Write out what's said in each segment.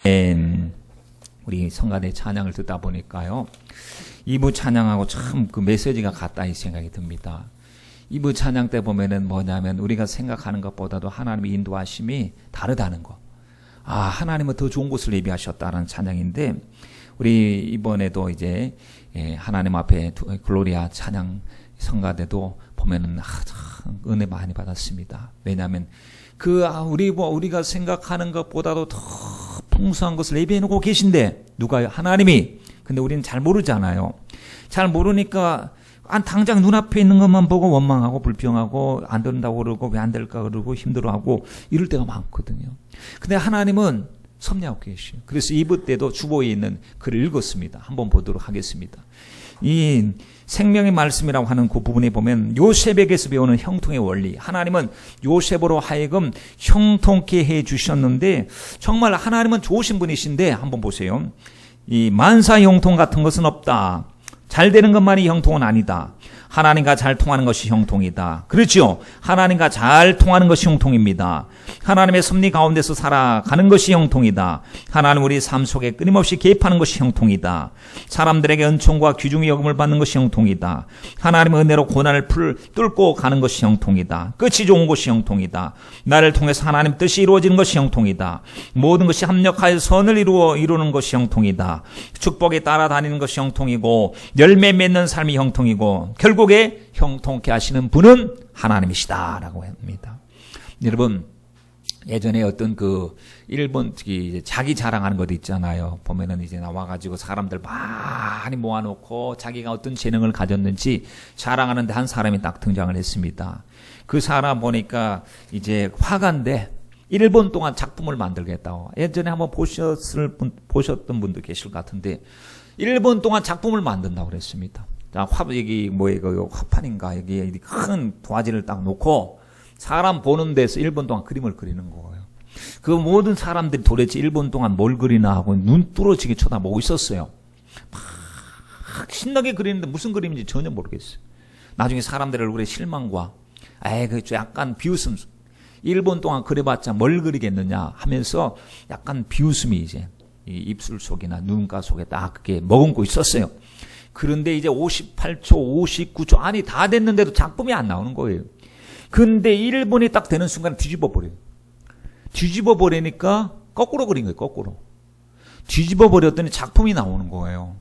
우리 성가대 찬양을 듣다 보니까요, 2부 찬양하고 참 그 메시지가 같다 이 생각이 듭니다. 2부 찬양 때 보면은 뭐냐면 우리가 생각하는 것보다도 하나님의 인도하심이 다르다는 거. 아, 하나님은 더 좋은 곳을 예비하셨다는 찬양인데, 우리 이번에도 이제 하나님 앞에 글로리아 찬양 성가대도 보면은 참 은혜 많이 받았습니다. 왜냐하면 우리가 생각하는 것보다도 더 풍성한 것을 예비해 놓고 계신데, 누가요? 하나님이. 근데 우리는 잘 모르잖아요. 잘 모르니까 당장 눈앞에 있는 것만 보고 원망하고 불평하고 안 된다고 그러고 왜 안 될까 그러고 힘들어하고 이럴 때가 많거든요. 근데 하나님은 섭리하고 계시요. 그래서 2부 때도 주보에 있는 글을 읽었습니다. 한번 보도록 하겠습니다. 이 생명의 말씀이라고 하는 그 부분에 보면 요셉에게서 배우는 형통의 원리. 하나님은 요셉으로 하여금 형통케 해 주셨는데, 정말 하나님은 좋으신 분이신데, 한번 보세요. 이 만사 형통 같은 것은 없다. 잘 되는 것만이 형통은 아니다. 하나님과 잘 통하는 것이 형통이다. 그렇죠? 하나님과 잘 통하는 것이 형통입니다. 하나님의 섭리 가운데서 살아가는 것이 형통이다. 하나님 우리 삶 속에 끊임없이 개입하는 것이 형통이다. 사람들에게 은총과 귀중히 여김을 받는 것이 형통이다. 하나님의 은혜로 고난을 뚫고 가는 것이 형통이다. 끝이 좋은 것이 형통이다. 나를 통해서 하나님 뜻이 이루어지는 것이 형통이다. 모든 것이 합력하여 선을 이루는 것이 형통이다. 축복에 따라다니는 것이 형통이고, 열매 맺는 삶이 형통이고, 결국에 형통케 하시는 분은 하나님이시다라고 합니다. 여러분, 예전에 어떤 일본 특히 자기 자랑하는 것도 있잖아요. 보면은 이제 나와가지고 사람들 많이 모아놓고 자기가 어떤 재능을 가졌는지 자랑하는데 한 사람이 딱 등장을 했습니다. 그 사람 보니까 이제 화가인데 1분 동안 작품을 만들겠다고. 예전에 한번 보셨던 분도 계실 것 같은데 1분 동안 작품을 만든다고 그랬습니다. 자, 여기 화판인가 여기 큰 도화지를 딱 놓고 사람 보는 데서 1분 동안 그림을 그리는 거예요. 그 모든 사람들이 도대체 1분 동안 뭘 그리나 하고 눈 뚫어지게 쳐다보고 있었어요. 막 신나게 그리는데 무슨 그림인지 전혀 모르겠어요. 나중에 사람들 얼굴에 실망과 약간 비웃음, 1분 동안 그려봤자 뭘 그리겠느냐 하면서 약간 비웃음이 이제 이 입술 속이나 눈가 속에 딱 그게 머금고 있었어요. 그런데 이제 58초, 59초 안이 다 됐는데도 작품이 안 나오는 거예요. 근데 1분이 딱 되는 순간 뒤집어 버려요. 뒤집어 버리니까 거꾸로 그린 거예요. 거꾸로. 뒤집어 버렸더니 작품이 나오는 거예요.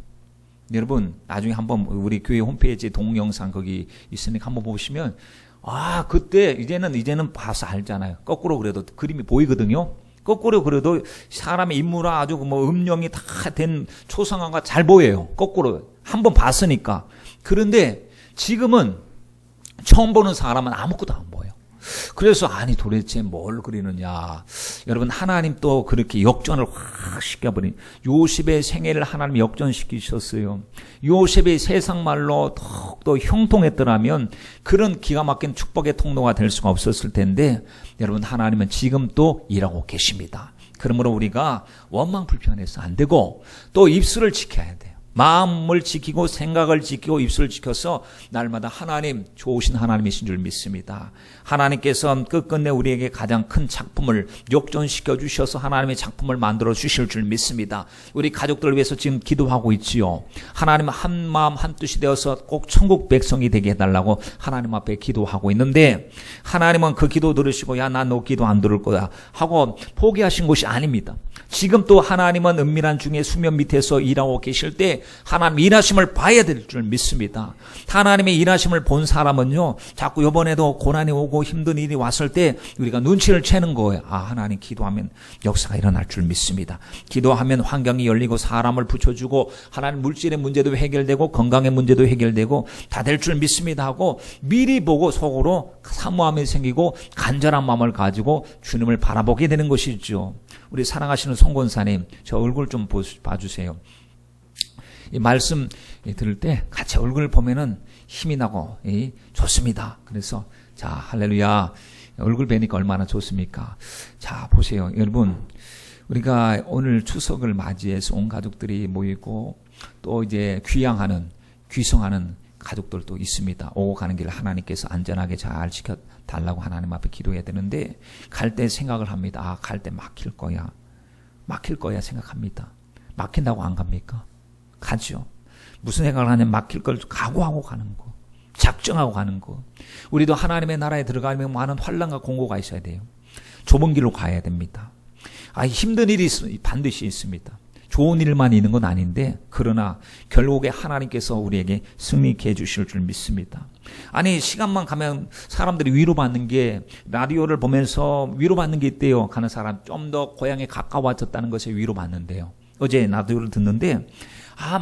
여러분, 나중에 한번 우리 교회 홈페이지 동영상 거기 있으니까 한번 보시면, 그때 이제는 봐서 알잖아요. 거꾸로 그래도 그림이 보이거든요. 거꾸로 그래도 사람의 인물화 아주 음영이 다 된 초상화가 잘 보여요. 거꾸로. 한번 봤으니까. 그런데 지금은 처음 보는 사람은 아무것도 안 보여. 그래서 도대체 뭘 그리느냐. 여러분, 하나님 또 그렇게 역전을 확 시켜버린 요셉의 생애를 하나님 역전시키셨어요. 요셉의 세상 말로 더욱더 형통했더라면 그런 기가 막힌 축복의 통로가 될 수가 없었을 텐데, 여러분, 하나님은 지금 또 일하고 계십니다. 그러므로 우리가 원망 불평해서 안 되고 또 입술을 지켜야 돼요. 마음을 지키고 생각을 지키고 입술을 지켜서 날마다 하나님 좋으신 하나님이신 줄 믿습니다. 하나님께서 끝끝내 우리에게 가장 큰 작품을 역전시켜 주셔서 하나님의 작품을 만들어 주실 줄 믿습니다. 우리 가족들을 위해서 지금 기도하고 있지요. 하나님 한 마음 한 뜻이 되어서 꼭 천국 백성이 되게 해달라고 하나님 앞에 기도하고 있는데, 하나님은 그 기도 들으시고 난 너 기도 안 들을 거야 하고 포기하신 것이 아닙니다. 지금 또 하나님은 은밀한 중에 수면 밑에서 일하고 계실 때 하나님 일하심을 봐야 될 줄 믿습니다. 하나님의 일하심을 본 사람은요, 자꾸 이번에도 고난이 오고 힘든 일이 왔을 때 우리가 눈치를 채는 거예요. 하나님 기도하면 역사가 일어날 줄 믿습니다. 기도하면 환경이 열리고 사람을 붙여주고 하나님 물질의 문제도 해결되고 건강의 문제도 해결되고 다 될 줄 믿습니다 하고 미리 보고 속으로 사모함이 생기고 간절한 마음을 가지고 주님을 바라보게 되는 것이죠. 우리 사랑하시는 송권사님, 저 얼굴 좀 봐주세요. 이 말씀 들을 때 같이 얼굴을 보면은 힘이 나고 좋습니다. 그래서 자, 할렐루야. 얼굴 뵈니까 얼마나 좋습니까? 자, 보세요. 여러분, 우리가 오늘 추석을 맞이해서 온 가족들이 모이고 또 이제 귀성하는 가족들도 있습니다. 오고 가는 길을 하나님께서 안전하게 잘 지켜달라고 하나님 앞에 기도해야 되는데, 갈 때 생각을 합니다. 갈 때 막힐 거야. 막힐 거야 생각합니다. 막힌다고 안 갑니까? 가죠. 무슨 생각을 하냐면 막힐 걸 각오하고 가는 거, 작정하고 가는 거. 우리도 하나님의 나라에 들어가려면 많은 환난과 공고가 있어야 돼요. 좁은 길로 가야 됩니다. 힘든 일이 반드시 있습니다. 좋은 일만 있는 건 아닌데, 그러나 결국에 하나님께서 우리에게 승리케 해주실 줄 믿습니다. 아니, 시간만 가면 사람들이 위로받는 게, 라디오를 보면서 위로받는 게 있대요. 가는 사람 좀 더 고향에 가까워졌다는 것에 위로받는데요. 어제 라디오를 듣는데,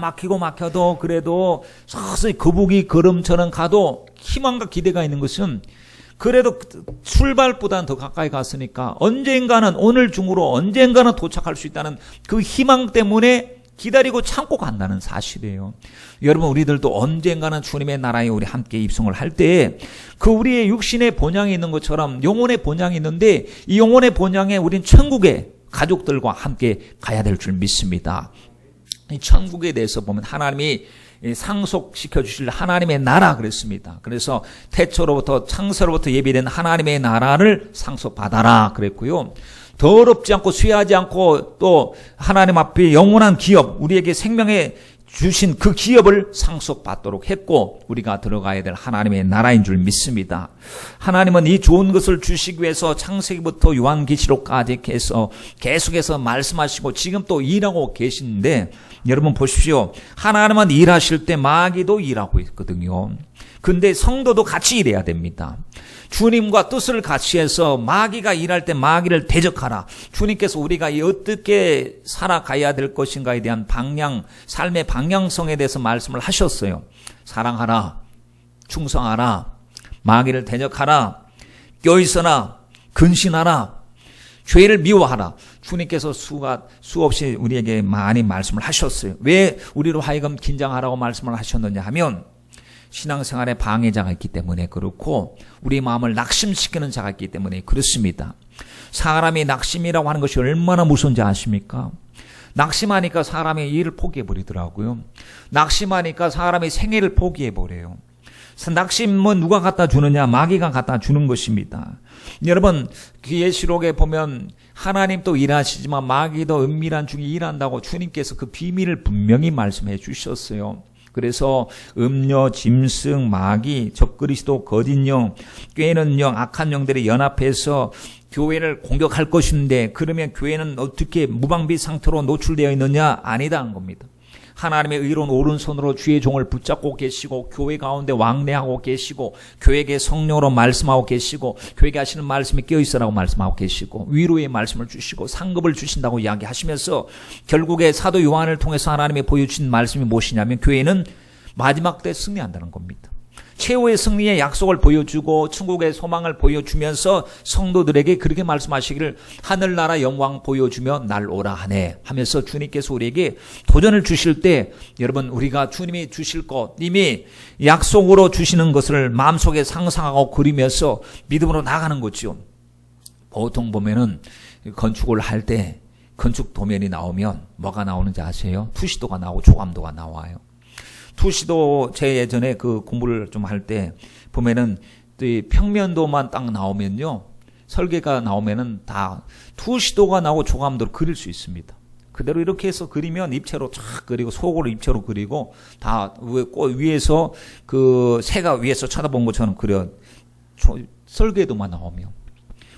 막히고 막혀도 그래도 서서히 거북이 걸음처럼 가도 희망과 기대가 있는 것은, 그래도 출발보다는 더 가까이 갔으니까 언젠가는, 오늘 중으로 언젠가는 도착할 수 있다는 그 희망 때문에 기다리고 참고 간다는 사실이에요. 여러분, 우리들도 언젠가는 주님의 나라에 우리 함께 입성을 할 때 그 우리의 육신의 본향이 있는 것처럼 영혼의 본향이 있는데, 이 영혼의 본향에 우린 천국에 가족들과 함께 가야 될 줄 믿습니다. 이 천국에 대해서 보면 하나님이 상속시켜 주실 하나님의 나라 그랬습니다. 그래서 태초로부터 창세로부터 예비된 하나님의 나라를 상속받아라 그랬고요. 더럽지 않고 쇠하지 않고 또 하나님 앞에 영원한 기업, 우리에게 생명에 주신 그 기업을 상속받도록 했고, 우리가 들어가야 될 하나님의 나라인 줄 믿습니다. 하나님은 이 좋은 것을 주시기 위해서 창세기부터 요한계시록까지 계속해서 말씀하시고 지금 또 일하고 계신데, 여러분 보십시오. 하나님은 일하실 때 마귀도 일하고 있거든요. 근데 성도도 같이 일해야 됩니다. 주님과 뜻을 같이 해서 마귀가 일할 때 마귀를 대적하라. 주님께서 우리가 어떻게 살아가야 될 것인가에 대한 방향, 삶의 방향성에 대해서 말씀을 하셨어요. 사랑하라, 충성하라, 마귀를 대적하라, 껴있어라, 근신하라, 죄를 미워하라. 주님께서 수없이 우리에게 많이 말씀을 하셨어요. 왜 우리로 하여금 긴장하라고 말씀을 하셨느냐 하면, 신앙생활에 방해자가 있기 때문에 그렇고, 우리 마음을 낙심시키는 자가 있기 때문에 그렇습니다. 사람이 낙심이라고 하는 것이 얼마나 무서운지 아십니까? 낙심하니까 사람의 일을 포기해버리더라고요. 낙심하니까 사람의 생애를 포기해버려요. 낙심은 누가 갖다 주느냐? 마귀가 갖다 주는 것입니다. 여러분, 계시록에 보면 하나님도 일하시지만 마귀도 은밀한 중에 일한다고 주님께서 그 비밀을 분명히 말씀해 주셨어요. 그래서 음녀, 짐승, 마귀, 적그리스도, 거짓 영, 꾀는 영, 악한 영들이 연합해서 교회를 공격할 것인데, 그러면 교회는 어떻게 무방비 상태로 노출되어 있느냐? 아니다는 겁니다. 하나님의 의로운 오른손으로 주의 종을 붙잡고 계시고, 교회 가운데 왕래하고 계시고, 교회에게 성령으로 말씀하고 계시고, 교회에게 하시는 말씀에 껴있으라고 말씀하고 계시고, 위로의 말씀을 주시고 상급을 주신다고 이야기하시면서, 결국에 사도 요한을 통해서 하나님이 보여주신 말씀이 무엇이냐면, 교회는 마지막 때 승리한다는 겁니다. 최후의 승리의 약속을 보여주고 천국의 소망을 보여주면서 성도들에게 그렇게 말씀하시기를, 하늘나라 영광 보여주며 날 오라 하네 하면서 주님께서 우리에게 도전을 주실 때, 여러분, 우리가 주님이 주실 것, 이미 약속으로 주시는 것을 마음속에 상상하고 그리면서 믿음으로 나가는 거죠. 보통 보면은 건축을 할 때 건축 도면이 나오면 뭐가 나오는지 아세요? 투시도가 나오고 조감도가 나와요. 투시도, 제 예전에 그 공부를 좀 할 때 보면은 이 평면도만 딱 나오면요, 설계가 나오면은 다 투시도가 나오고 조감도를 그릴 수 있습니다. 그대로 이렇게 해서 그리면 입체로 쫙 그리고 속으로 입체로 그리고 다 위에서 그 새가 위에서 쳐다본 것처럼 그려, 설계도만 나오면.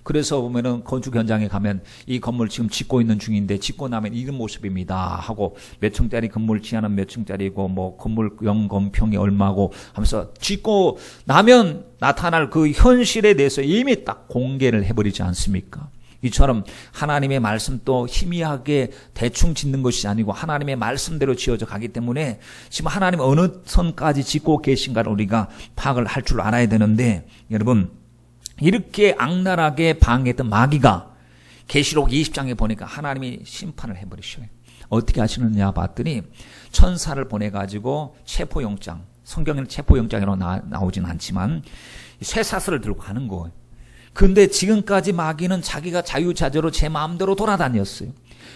그래서 보면은 건축 현장에 가면 이 건물 지금 짓고 있는 중인데 짓고 나면 이런 모습입니다 하고, 몇 층짜리 건물 지하는 몇 층짜리고 뭐 건물 연건평이 얼마고 하면서 짓고 나면 나타날 그 현실에 대해서 이미 딱 공개를 해버리지 않습니까? 이처럼 하나님의 말씀도 희미하게 대충 짓는 것이 아니고 하나님의 말씀대로 지어져 가기 때문에 지금 하나님 어느 선까지 짓고 계신가를 우리가 파악을 할 줄 알아야 되는데, 여러분, 이렇게 악랄하게 방해했던 마귀가 계시록 20장에 보니까 하나님이 심판을 해버리셔요. 어떻게 하시느냐 봤더니 천사를 보내가지고 체포영장, 성경에는 체포영장으로 나오진 않지만 쇠사슬을 들고 가는 거예요. 근데 지금까지 마귀는 자기가 자유자재로 제 마음대로 돌아다녔어요.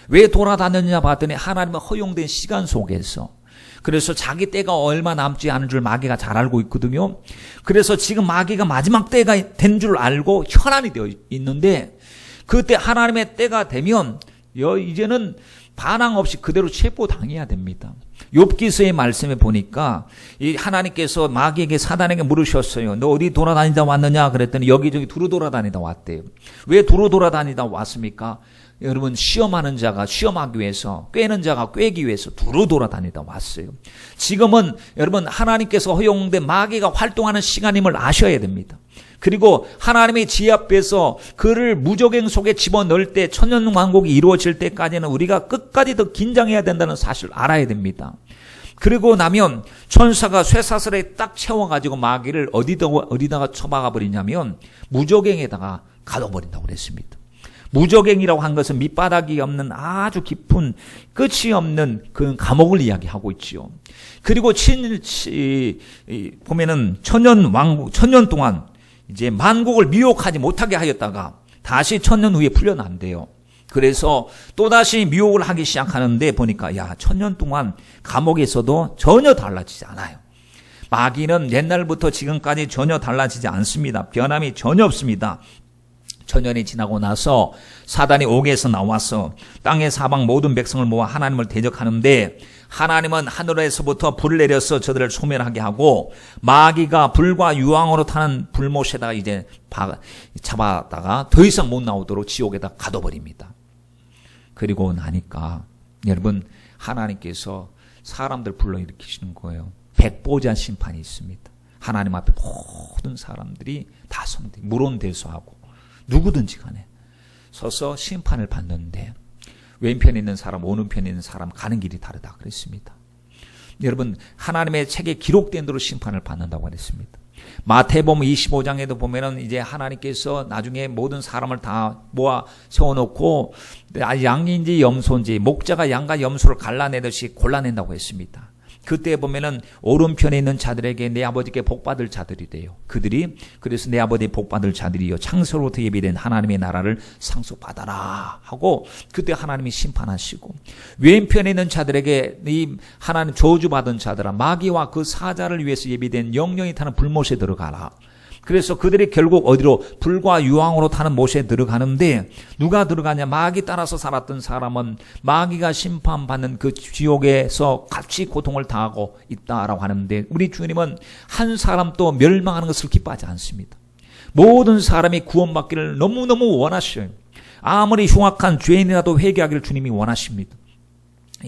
왜 돌아다녔냐 봤더니 하나님의 허용된 시간 속에서. 그래서 자기 때가 얼마 남지 않은 줄 마귀가 잘 알고 있거든요. 그래서 지금 마귀가 마지막 때가 된 줄 알고 혈안이 되어 있는데, 그때 하나님의 때가 되면 이제는 반항 없이 그대로 체포당해야 됩니다. 욥기서의 말씀에 보니까 이 하나님께서 마귀에게 사단에게 물으셨어요. 너 어디 돌아다니다 왔느냐 그랬더니 여기저기 두루 돌아다니다 왔대요. 왜 두루 돌아다니다 왔습니까? 여러분, 시험하는 자가 시험하기 위해서, 꿰는 자가 꿰기 위해서 두루 돌아다니다 왔어요. 지금은 여러분, 하나님께서 허용된 마귀가 활동하는 시간임을 아셔야 됩니다. 그리고 하나님의 지혜 앞에서 그를 무적행 속에 집어넣을 때, 천년왕국이 이루어질 때까지는 우리가 끝까지 더 긴장해야 된다는 사실을 알아야 됩니다. 그리고 나면 천사가 쇠사슬에 딱 채워가지고 마귀를 어디다가 쳐박아 버리냐면 무적행에다가 가둬버린다고 그랬습니다. 무적행이라고 한 것은 밑바닥이 없는 아주 깊은 끝이 없는 그 감옥을 이야기하고 있지요. 그리고 보면은 천년 동안 이제 만국을 미혹하지 못하게 하였다가 다시 천년 후에 풀려난대요. 그래서 또다시 미혹을 하기 시작하는데 보니까 천년 동안 감옥에서도 전혀 달라지지 않아요. 마귀는 옛날부터 지금까지 전혀 달라지지 않습니다. 변함이 전혀 없습니다. 천년이 지나고 나서 사단이 옥에서 나와서 땅의 사방 모든 백성을 모아 하나님을 대적하는데, 하나님은 하늘에서부터 불을 내려서 저들을 소멸하게 하고 마귀가 불과 유황으로 타는 불못에다가 이제 잡아다가 더 이상 못 나오도록 지옥에다 가둬버립니다. 그리고 나니까 여러분, 하나님께서 사람들 불러일으키시는 거예요. 백보자 심판이 있습니다. 하나님 앞에 모든 사람들이 다 물론대소하고 누구든지 간에 서서 심판을 받는데, 왼편에 있는 사람, 오른편에 있는 사람 가는 길이 다르다 그랬습니다. 여러분, 하나님의 책에 기록된 대로 심판을 받는다고 그랬습니다. 마태복음 25장에도 보면은 이제 하나님께서 나중에 모든 사람을 다 모아 세워놓고 양인지 염소인지 목자가 양과 염소를 갈라내듯이 골라낸다고 했습니다. 그때 보면은 오른편에 있는 자들에게 내 아버지께 복받을 자들이 돼요. 그들이 그래서 내 아버지 복받을 자들이요 창세로부터 예비된 하나님의 나라를 상속받아라 하고 그때 하나님이 심판하시고, 왼편에 있는 자들에게 이 하나님 저주받은 자들아 마귀와 그 사자를 위해서 예비된 영영이 타는 불못에 들어가라. 그래서 그들이 결국 어디로? 불과 유황으로 타는 못에 들어가는데, 누가 들어가냐? 마귀 따라서 살았던 사람은 마귀가 심판받는 그 지옥에서 같이 고통을 당하고 있다라고 하는데, 우리 주님은 한 사람도 멸망하는 것을 기뻐하지 않습니다. 모든 사람이 구원받기를 너무너무 원하셔요. 아무리 흉악한 죄인이라도 회개하기를 주님이 원하십니다.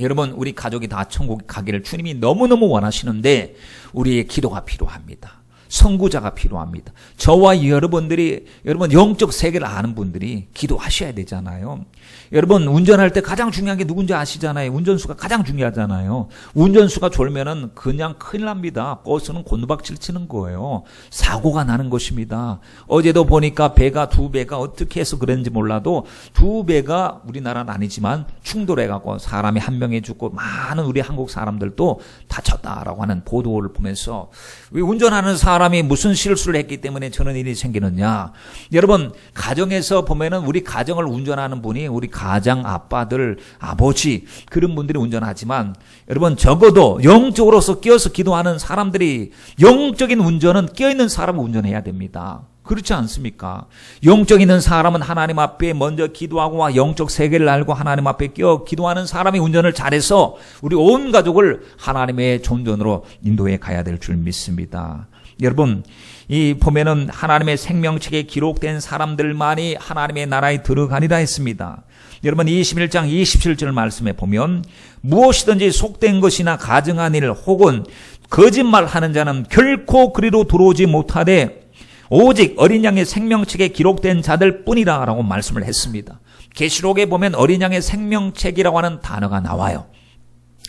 여러분, 우리 가족이 다 천국 가기를 주님이 너무너무 원하시는데 우리의 기도가 필요합니다. 선구자가 필요합니다. 저와 여러분들이, 여러분 영적 세계를 아는 분들이 기도하셔야 되잖아요. 여러분, 운전할 때 가장 중요한 게 누군지 아시잖아요. 운전수가 가장 중요하잖아요. 운전수가 졸면은 그냥 큰일 납니다. 버스는 곤두박질 치는 거예요. 사고가 나는 것입니다. 어제도 보니까 두 배가 어떻게 해서 그랬는지 몰라도 두 배가, 우리나라는 아니지만 충돌해갖고 사람이 한 명이 죽고 많은 우리 한국 사람들도 다쳤다라고 하는 보도를 보면서, 왜 운전하는 사람이 무슨 실수를 했기 때문에 저런 일이 생기느냐. 여러분, 가정에서 보면은 우리 가정을 운전하는 분이 우리 가장 아빠들, 아버지, 그런 분들이 운전하지만, 여러분 적어도 영적으로서 끼어서 기도하는 사람들이, 영적인 운전은 끼어있는 사람을 운전해야 됩니다. 그렇지 않습니까? 영적 있는 사람은 하나님 앞에 먼저 기도하고 영적 세계를 알고 하나님 앞에 끼어 기도하는 사람이 운전을 잘해서 우리 온 가족을 하나님의 존전으로 인도해 가야 될 줄 믿습니다. 여러분, 이 보면은 하나님의 생명책에 기록된 사람들만이 하나님의 나라에 들어가리라 했습니다. 여러분, 21장 27절 말씀에 보면, 무엇이든지 속된 것이나 가증한 일 혹은 거짓말하는 자는 결코 그리로 들어오지 못하되 오직 어린 양의 생명책에 기록된 자들 뿐이라 라고 말씀을 했습니다. 계시록에 보면 어린 양의 생명책이라고 하는 단어가 나와요.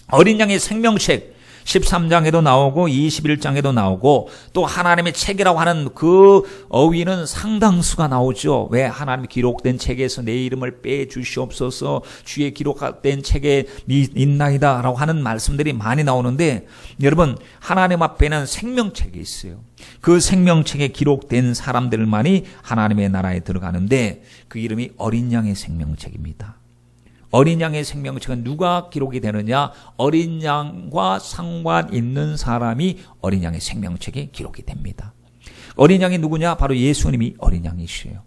어린 양의 생명책 13장에도 나오고 21장에도 나오고, 또 하나님의 책이라고 하는 그 어휘는 상당수가 나오죠. 왜? 하나님이 기록된 책에서 내 이름을 빼주시옵소서, 주의 기록된 책에 있나이다 라고 하는 말씀들이 많이 나오는데, 여러분, 하나님 앞에는 생명책이 있어요. 그 생명책에 기록된 사람들만이 하나님의 나라에 들어가는데 그 이름이 어린 양의 생명책입니다. 어린 양의 생명책은 누가 기록이 되느냐? 어린 양과 상관 있는 사람이 어린 양의 생명책에 기록이 됩니다. 어린 양이 누구냐? 바로 예수님이 어린 양이시에요.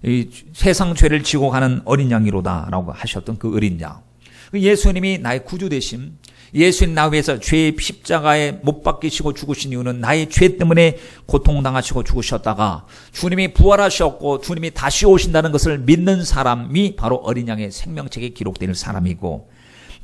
이 세상 죄를 지고 가는 어린 양이로다라고 하셨던 그 어린 양. 예수님이 나의 구주 되심, 예수님 나 위해서 죄의 십자가에 못 박히시고 죽으신 이유는 나의 죄 때문에 고통당하시고 죽으셨다가 주님이 부활하셨고 주님이 다시 오신다는 것을 믿는 사람이 바로 어린 양의 생명책에 기록되는 사람이고,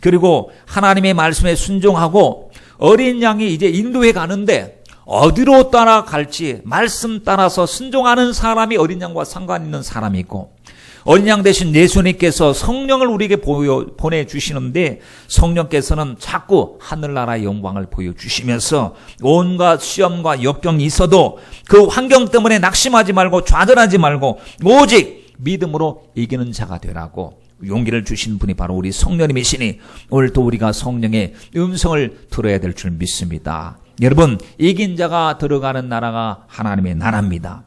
그리고 하나님의 말씀에 순종하고 어린 양이 이제 인도해 가는데 어디로 따라갈지 말씀 따라서 순종하는 사람이 어린 양과 상관 있는 사람이고, 어린 양 대신 예수님께서 성령을 우리에게 보내주시는데 성령께서는 자꾸 하늘나라의 영광을 보여주시면서 온갖 시험과 역경이 있어도 그 환경 때문에 낙심하지 말고 좌절하지 말고 오직 믿음으로 이기는 자가 되라고 용기를 주신 분이 바로 우리 성령님이시니 오늘 또 우리가 성령의 음성을 들어야 될 줄 믿습니다. 여러분, 이긴 자가 들어가는 나라가 하나님의 나라입니다.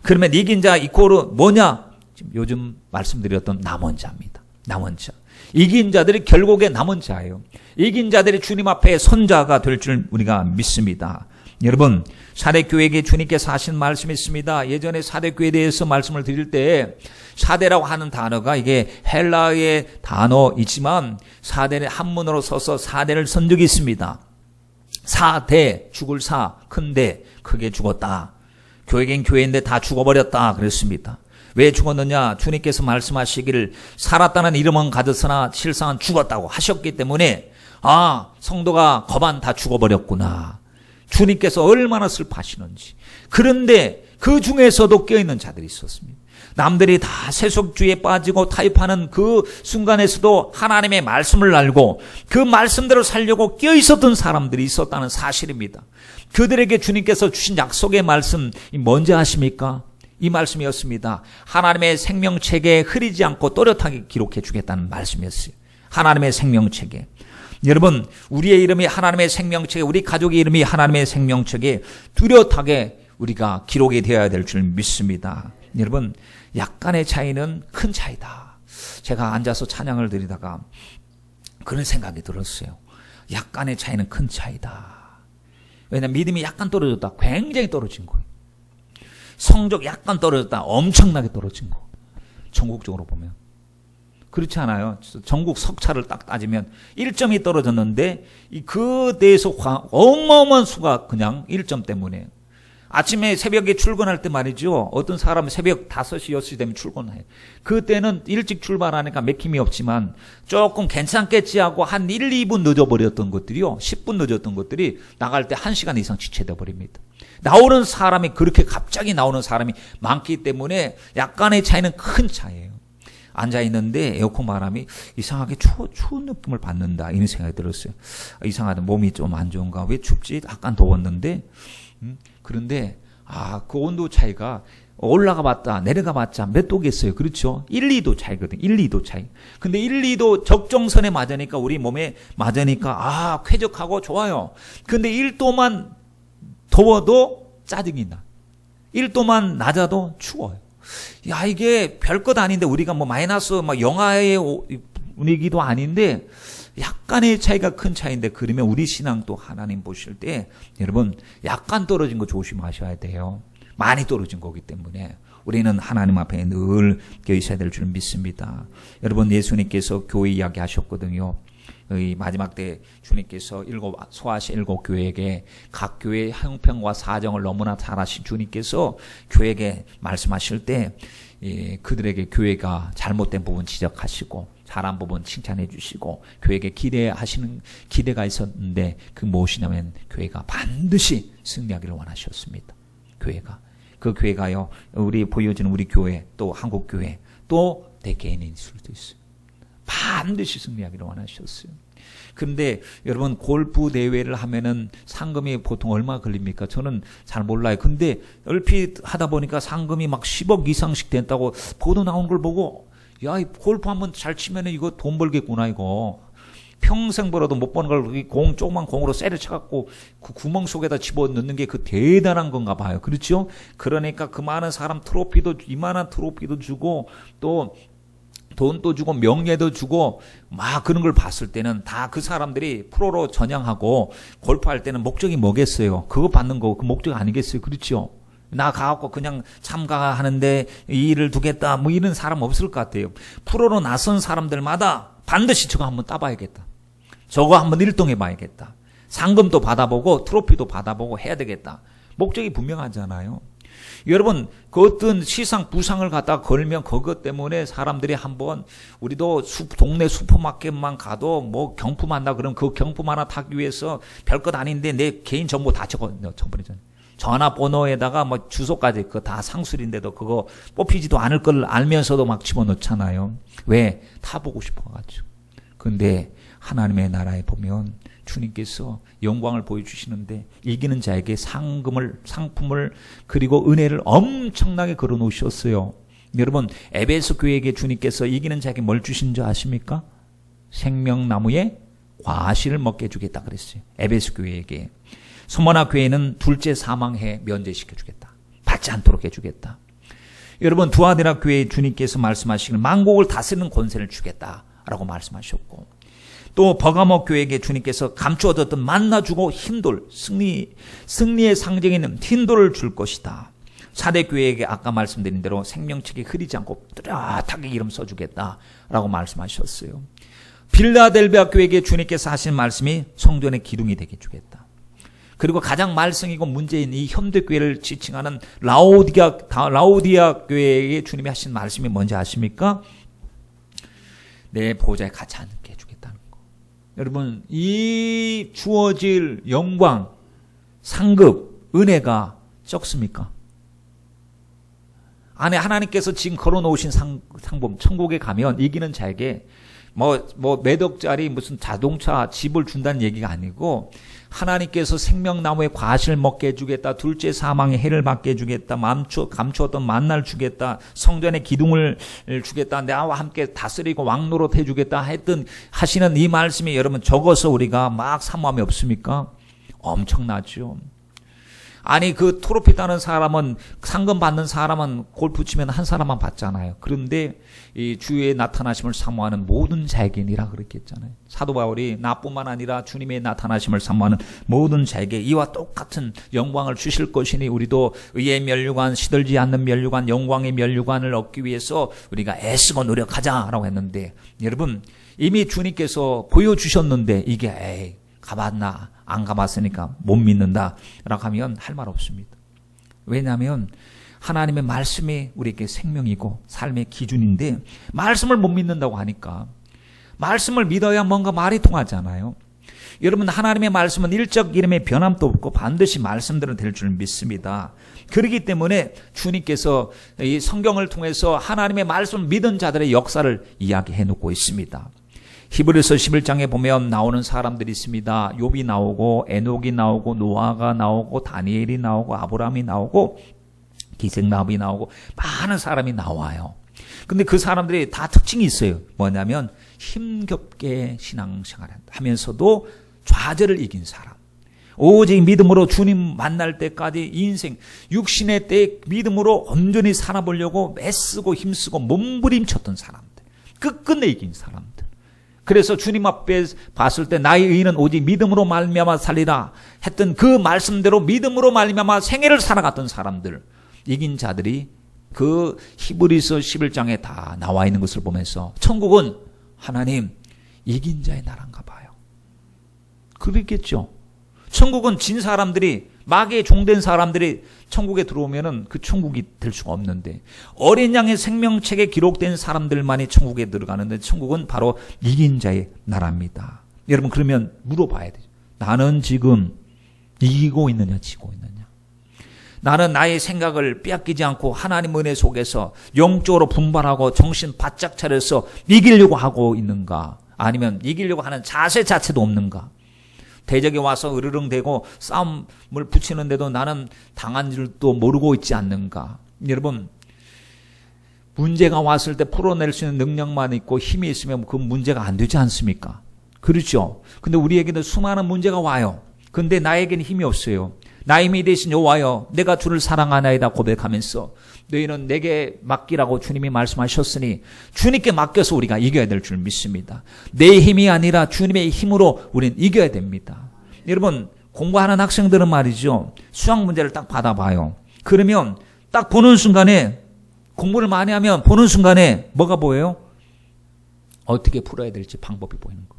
그러면 이긴 자 이코르 뭐냐? 지금 요즘 말씀드렸던 남은 자입니다. 남은 자. 이긴 자들이 결국에 남은 자예요. 이긴 자들이 주님 앞에 선자가 될 줄 우리가 믿습니다. 여러분, 사대교회에게 주님께서 하신 말씀이 있습니다. 예전에 사대교회에 대해서 말씀을 드릴 때 사대라고 하는 단어가 이게 헬라의 단어이지만 사대는 한문으로 써서 사대를 쓴 적이 있습니다. 사대, 죽을 사, 큰대, 크게 죽었다. 교회긴 교회인데 다 죽어버렸다 그랬습니다. 왜 죽었느냐? 주님께서 말씀하시기를 살았다는 이름은 가졌으나 실상은 죽었다고 하셨기 때문에 성도가 거반 다 죽어버렸구나. 주님께서 얼마나 슬퍼하시는지. 그런데 그 중에서도 껴있는 자들이 있었습니다. 남들이 다 세속주의에 빠지고 타협하는 그 순간에서도 하나님의 말씀을 알고 그 말씀대로 살려고 껴있었던 사람들이 있었다는 사실입니다. 그들에게 주님께서 주신 약속의 말씀 뭔지 아십니까? 이 말씀이었습니다. 하나님의 생명책에 흐리지 않고 또렷하게 기록해 주겠다는 말씀이었어요. 하나님의 생명책에. 여러분, 우리의 이름이 하나님의 생명책에, 우리 가족의 이름이 하나님의 생명책에 뚜렷하게 우리가 기록이 되어야 될 줄 믿습니다. 여러분, 약간의 차이는 큰 차이다. 제가 앉아서 찬양을 드리다가 그런 생각이 들었어요. 약간의 차이는 큰 차이다. 왜냐하면 믿음이 약간 떨어졌다. 굉장히 떨어진 거예요. 성적 약간 떨어졌다. 엄청나게 떨어진 거. 전국적으로 보면. 그렇지 않아요? 전국 석차를 딱 따지면 1점이 떨어졌는데 그 대에서 어마어마한 수가 그냥 1점 때문에. 아침에 새벽에 출근할 때 말이죠. 어떤 사람은 새벽 5시, 6시 되면 출근해요. 그때는 일찍 출발하니까 맥힘이 없지만 조금 괜찮겠지 하고 한 1, 2분 늦어버렸던 것들이요. 10분 늦었던 것들이 나갈 때 1시간 이상 지체돼 버립니다. 나오는 사람이 그렇게 갑자기 나오는 사람이 많기 때문에 약간의 차이는 큰 차이예요. 앉아있는데 에어컨 바람이 이상하게 추운 느낌을 받는다. 이런 생각이 들었어요. 이상하다. 몸이 좀 안 좋은가? 왜 춥지? 약간 더웠는데. 그런데 그 온도 차이가 올라가 봤다 내려가 봤자 몇 도겠어요. 그렇죠? 1, 2도 차이거든. 1, 2도 차이. 근데 1, 2도 적정선에 맞으니까 우리 몸에 맞으니까 쾌적하고 좋아요. 근데 1도만 더워도 짜증이 나. 1도만 낮아도 추워요. 야, 이게 별것 아닌데 우리가 마이너스 영하의 분위기도 아닌데 약간의 차이가 큰 차이인데, 그러면 우리 신앙도 하나님 보실 때 여러분 약간 떨어진 거 조심하셔야 돼요. 많이 떨어진 거기 때문에 우리는 하나님 앞에 늘 껴있어야 될 줄 믿습니다. 여러분, 예수님께서 교회 이야기 하셨거든요. 이 마지막 때 주님께서 소아시 7 교회에게 각 교회의 형편과 사정을 너무나 잘 아신 주님께서 교회에게 말씀하실 때 그들에게 교회가 잘못된 부분 지적하시고 잘한 부분 칭찬해 주시고 교회에게 기대가 있었는데 그 무엇이냐면 교회가 반드시 승리하기를 원하셨습니다. 그 교회가요, 우리 보여지는 우리 교회, 또 한국 교회, 또 대개인일 수도 있어요. 반드시 승리하기를 원하셨어요. 그런데 여러분, 골프 대회를 하면은 상금이 보통 얼마 걸립니까? 저는 잘 몰라요. 근데 얼핏 하다 보니까 상금이 막 10억 이상씩 됐다고 보도 나오는 걸 보고, 야, 이 골프 한번 잘 치면은 이거 돈 벌겠구나, 이거. 평생 벌어도 못 버는 걸 조그만 공으로 쇠를 쳐갖고 그 구멍 속에다 집어 넣는 게 그 대단한 건가 봐요. 그렇죠? 그러니까 그 많은 사람 이만한 트로피도 주고 또 돈도 주고 명예도 주고 막 그런 걸 봤을 때는 다 그 사람들이 프로로 전향하고 골프할 때는 목적이 뭐겠어요? 그거 받는 거 그 목적 아니겠어요? 그렇죠? 나 가갖고 그냥 참가하는데 이 일을 두겠다 뭐 이런 사람 없을 것 같아요. 프로로 나선 사람들마다 반드시 저거 한번 따봐야겠다. 저거 한번 일동해 봐야겠다. 상금도 받아보고 트로피도 받아보고 해야 되겠다. 목적이 분명하잖아요. 여러분 그 어떤 시상 부상을 갖다 걸면 그것 때문에 사람들이 한번 우리도 동네 슈퍼마켓만 가도 뭐 경품 한다 그러면 그 경품 하나 타기 위해서 별것 아닌데 내 개인 정보 다 적어버리잖아요. 전화번호에다가 뭐 주소까지 그거 다 상술인데도 그거 뽑히지도 않을 걸 알면서도 막 집어넣잖아요. 왜? 타보고 싶어가지고. 근데 하나님의 나라에 보면 주님께서 영광을 보여주시는데 이기는 자에게 상품을 그리고 은혜를 엄청나게 걸어 놓으셨어요. 여러분 에베소 교회에게 주님께서 이기는 자에게 뭘 주신 줄 아십니까? 생명나무의 과실을 먹게 해주겠다 그랬어요. 에베소 교회에게. 소모나 교회는 둘째 사망해 면제시켜 주겠다. 받지 않도록 해주겠다. 여러분 두아디라 교회에 주님께서 말씀하시기를 만국을 다스리는 권세를 주겠다라고 말씀하셨고 또 버가모 교회에게 주님께서 감추어뒀던 만나 주고 힘돌 승리의 상징인 힘돌을 줄 것이다. 사대 교회에게 아까 말씀드린 대로 생명책에 흐리지 않고 뚜렷하게 이름 써주겠다라고 말씀하셨어요. 빌라델비아 교회에게 주님께서 하신 말씀이 성전의 기둥이 되게 주겠다. 그리고 가장 말썽이고 문제인 이 현대교회를 지칭하는 라오디아 교회에게 주님이 하신 말씀이 뭔지 아십니까? 내 보좌에 같이 앉게 해주겠다는 거. 여러분 이 주어질 영광, 상급, 은혜가 적습니까? 안에 하나님께서 지금 걸어놓으신 상품 천국에 가면 이기는 자에게 몇 억짜리 무슨 자동차 집을 준다는 얘기가 아니고 하나님께서 생명나무의 과실을 먹게 해주겠다. 둘째 사망의 해를 받게 해주겠다. 감추었던 만날 주겠다. 성전의 기둥을 주겠다. 나와 함께 다스리고 왕노릇 해주겠다 했던 하시는 이 말씀이 여러분 적어서 우리가 막 사모함이 없습니까? 엄청나죠. 아니 그 트로피 따는 사람은 상금 받는 사람은 골프 치면 한 사람만 받잖아요. 그런데 이 주의 나타나심을 사모하는 모든 자에게니라 그랬겠잖아요. 사도 바울이 나뿐만 아니라 주님의 나타나심을 사모하는 모든 자에게 이와 똑같은 영광을 주실 것이니 우리도 의의 면류관 시들지 않는 면류관 영광의 면류관을 얻기 위해서 우리가 애쓰고 노력하자라고 했는데 여러분 이미 주님께서 보여주셨는데 이게 가봤나 안 가봤으니까 못 믿는다 라고 하면 할 말 없습니다. 왜냐하면 하나님의 말씀이 우리에게 생명이고 삶의 기준인데 말씀을 못 믿는다고 하니까 말씀을 믿어야 뭔가 말이 통하잖아요. 여러분 하나님의 말씀은 일적 이름의 변함도 없고 반드시 말씀대로 될 줄 믿습니다. 그렇기 때문에 주님께서 이 성경을 통해서 하나님의 말씀을 믿은 자들의 역사를 이야기해 놓고 있습니다. 히브리서 11장에 보면 나오는 사람들이 있습니다. 욥이 나오고 에녹이 나오고 노아가 나오고 다니엘이 나오고 아브라함이 나오고 기생나합이 나오고 많은 사람이 나와요. 근데 그 사람들이 다 특징이 있어요. 뭐냐면 힘겹게 신앙생활을 하면서도 좌절을 이긴 사람. 오직 믿음으로 주님 만날 때까지 인생 육신의 때 믿음으로 온전히 살아보려고 애쓰고 힘쓰고 몸부림쳤던 사람들. 끝끝내 이긴 사람들. 그래서 주님 앞에 봤을 때 나의 의인은 오직 믿음으로 말미암아 살리라 했던 그 말씀대로 믿음으로 말미암아 생애를 살아갔던 사람들, 이긴 자들이 그 히브리서 11장에 다 나와 있는 것을 보면서 천국은 하나님 이긴 자의 나라인가 봐요. 그랬겠죠. 천국은 진 사람들이 마귀의 종된 사람들이 천국에 들어오면은 그 천국이 될 수가 없는데 어린 양의 생명책에 기록된 사람들만이 천국에 들어가는데 천국은 바로 이긴 자의 나라입니다. 여러분 그러면 물어봐야 돼요. 나는 지금 이기고 있느냐 지고 있느냐. 나는 나의 생각을 빼앗기지 않고 하나님 은혜 속에서 영적으로 분발하고 정신 바짝 차려서 이기려고 하고 있는가 아니면 이기려고 하는 자세 자체도 없는가. 대적이 와서 으르렁대고 싸움을 붙이는데도 나는 당한 줄도 모르고 있지 않는가. 여러분 문제가 왔을 때 풀어낼 수 있는 능력만 있고 힘이 있으면 그 문제가 안 되지 않습니까? 그렇죠. 근데 우리에게는 수많은 문제가 와요. 근데 나에게는 힘이 없어요. 나의 힘이 되신 여호와여 내가 주를 사랑하나이다 고백하면서 너희는 내게 맡기라고 주님이 말씀하셨으니 주님께 맡겨서 우리가 이겨야 될 줄 믿습니다. 내 힘이 아니라 주님의 힘으로 우리는 이겨야 됩니다. 여러분 공부하는 학생들은 말이죠. 수학 문제를 딱 받아봐요. 그러면 딱 보는 순간에, 공부를 많이 하면 보는 순간에 뭐가 보여요? 어떻게 풀어야 될지 방법이 보이는 거.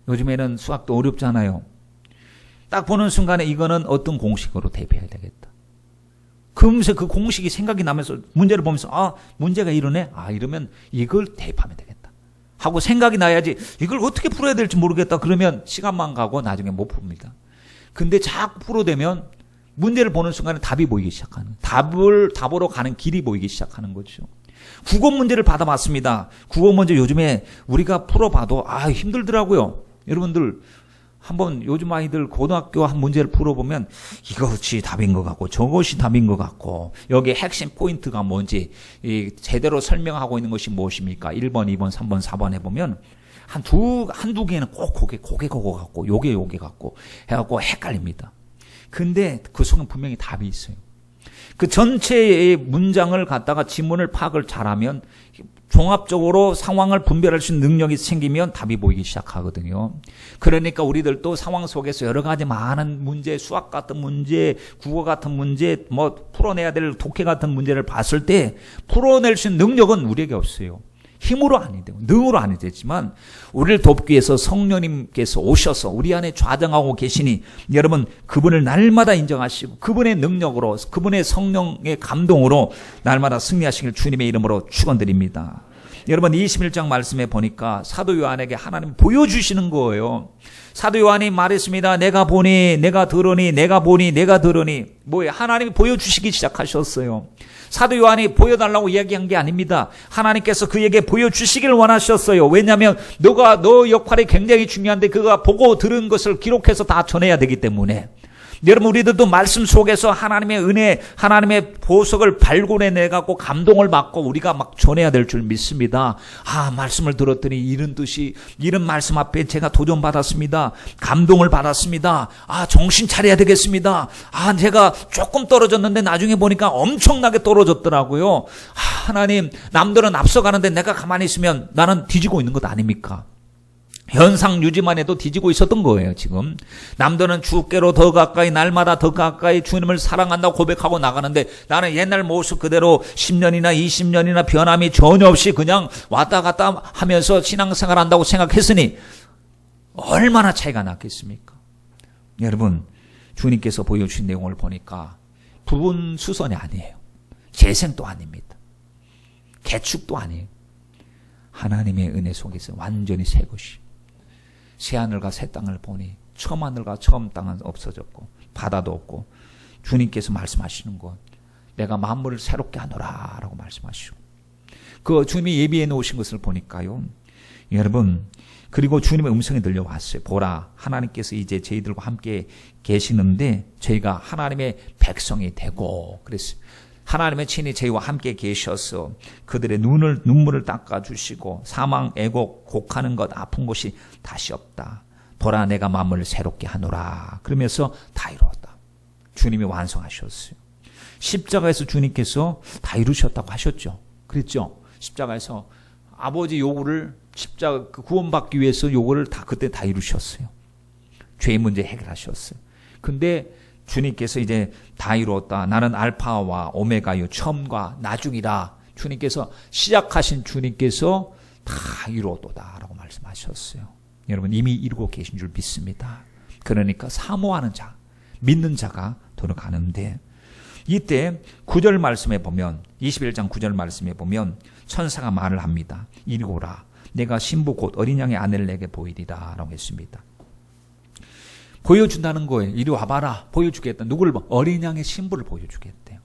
요즘에는 수학도 어렵잖아요. 딱 보는 순간에 이거는 어떤 공식으로 대입해야 되겠다. 금세 그 공식이 생각이 나면서 문제를 보면서 문제가 이러네. 이러면 이걸 대입하면 되겠다 하고 생각이 나야지 이걸 어떻게 풀어야 될지 모르겠다. 그러면 시간만 가고 나중에 못 풉니다. 근데 자꾸 풀어대면 문제를 보는 순간에 답이 보이기 시작하는, 답으로 가는 길이 보이기 시작하는 거죠. 국어 문제를 받아봤습니다. 국어 문제 요즘에 우리가 풀어봐도 힘들더라고요. 여러분들 한번 요즘 아이들 고등학교 한 문제를 풀어보면 이것이 답인 것 같고 저것이 답인 것 같고 여기에 핵심 포인트가 뭔지 제대로 설명하고 있는 것이 무엇입니까? 1번, 2번, 3번, 4번 해보면 한두 개는 꼭 그거 같고 요게 같고 해갖고 헷갈립니다. 근데 그 속에 분명히 답이 있어요. 그 전체의 문장을 갖다가 지문을 파악을 잘하면 종합적으로 상황을 분별할 수 있는 능력이 생기면 답이 보이기 시작하거든요. 그러니까 우리들도 상황 속에서 여러 가지 많은 문제, 수학 같은 문제, 국어 같은 문제, 풀어내야 될 독해 같은 문제를 봤을 때 풀어낼 수 있는 능력은 우리에게 없어요. 힘으로 아니 되고 능으로 아니 되지만 우리를 돕기 위해서 성령님께서 오셔서 우리 안에 좌정하고 계시니 여러분 그분을 날마다 인정하시고 그분의 능력으로 그분의 성령의 감동으로 날마다 승리하시길 주님의 이름으로 축원드립니다. 여러분 21장 말씀에 보니까 사도 요한에게 하나님 보여주시는 거예요. 사도 요한이 말했습니다. 내가 보니 내가 들으니 내가 보니 내가 들으니 뭐예요? 하나님이 보여주시기 시작하셨어요. 사도 요한이 보여달라고 이야기한 게 아닙니다. 하나님께서 그에게 보여주시길 원하셨어요. 왜냐하면 너 역할이 굉장히 중요한데 그가 보고 들은 것을 기록해서 다 전해야 되기 때문에. 여러분 우리들도 말씀 속에서 하나님의 은혜, 하나님의 보석을 발굴해내갖고 감동을 받고 우리가 막 전해야 될 줄 믿습니다. 말씀을 들었더니 이런 뜻이, 이런 말씀 앞에 제가 도전받았습니다. 감동을 받았습니다. 정신 차려야 되겠습니다. 제가 조금 떨어졌는데 나중에 보니까 엄청나게 떨어졌더라고요. 하나님, 남들은 앞서가는데 내가 가만히 있으면 나는 뒤지고 있는 것 아닙니까? 현상 유지만 해도 뒤지고 있었던 거예요. 지금 남들은 주께로 더 가까이 날마다 더 가까이 주님을 사랑한다고 고백하고 나가는데 나는 옛날 모습 그대로 10년이나 20년이나 변함이 전혀 없이 그냥 왔다 갔다 하면서 신앙생활 한다고 생각했으니 얼마나 차이가 났겠습니까? 여러분 주님께서 보여주신 내용을 보니까 부분 수선이 아니에요. 재생도 아닙니다. 개축도 아니에요. 하나님의 은혜 속에서 완전히 새 것이, 새하늘과 새 땅을 보니 처음 하늘과 처음 땅은 없어졌고 바다도 없고 주님께서 말씀하시는 것, 내가 만물을 새롭게 하노라 라고 말씀하시고 그 주님이 예비해 놓으신 것을 보니까요. 여러분 그리고 주님의 음성이 들려왔어요. 보라, 하나님께서 이제 저희들과 함께 계시는데 저희가 하나님의 백성이 되고 그랬어요. 하나님의 친히 저희와 함께 계셔서 그들의 눈물을 닦아주시고 사망, 애곡, 곡하는 것, 아픈 것이 다시 없다. 보라 내가 만물을 새롭게 하노라. 그러면서 다 이루었다. 주님이 완성하셨어요. 십자가에서 주님께서 다 이루셨다고 하셨죠. 그랬죠. 십자가에서 아버지 요구를 십자가 구원받기 위해서 요구를 그때 다 이루셨어요. 죄의 문제 해결하셨어요. 근데 주님께서 이제 다 이루었다. 나는 알파와 오메가요 처음과 나중이라. 주님께서 시작하신 주님께서 다 이루었도다 라고 말씀하셨어요. 여러분 이미 이루고 계신 줄 믿습니다. 그러니까 사모하는 자, 믿는 자가 들어가는데 이때 9절 말씀에 보면 21장 9절 말씀에 보면 천사가 말을 합니다. 이리 오라. 내가 신부 곧 어린 양의 아내를 내게 보이리라 라고 했습니다. 보여준다는 거예요. 이리 와봐라. 보여주겠다. 누구를 봐? 어린 양의 신부를 보여주겠대요.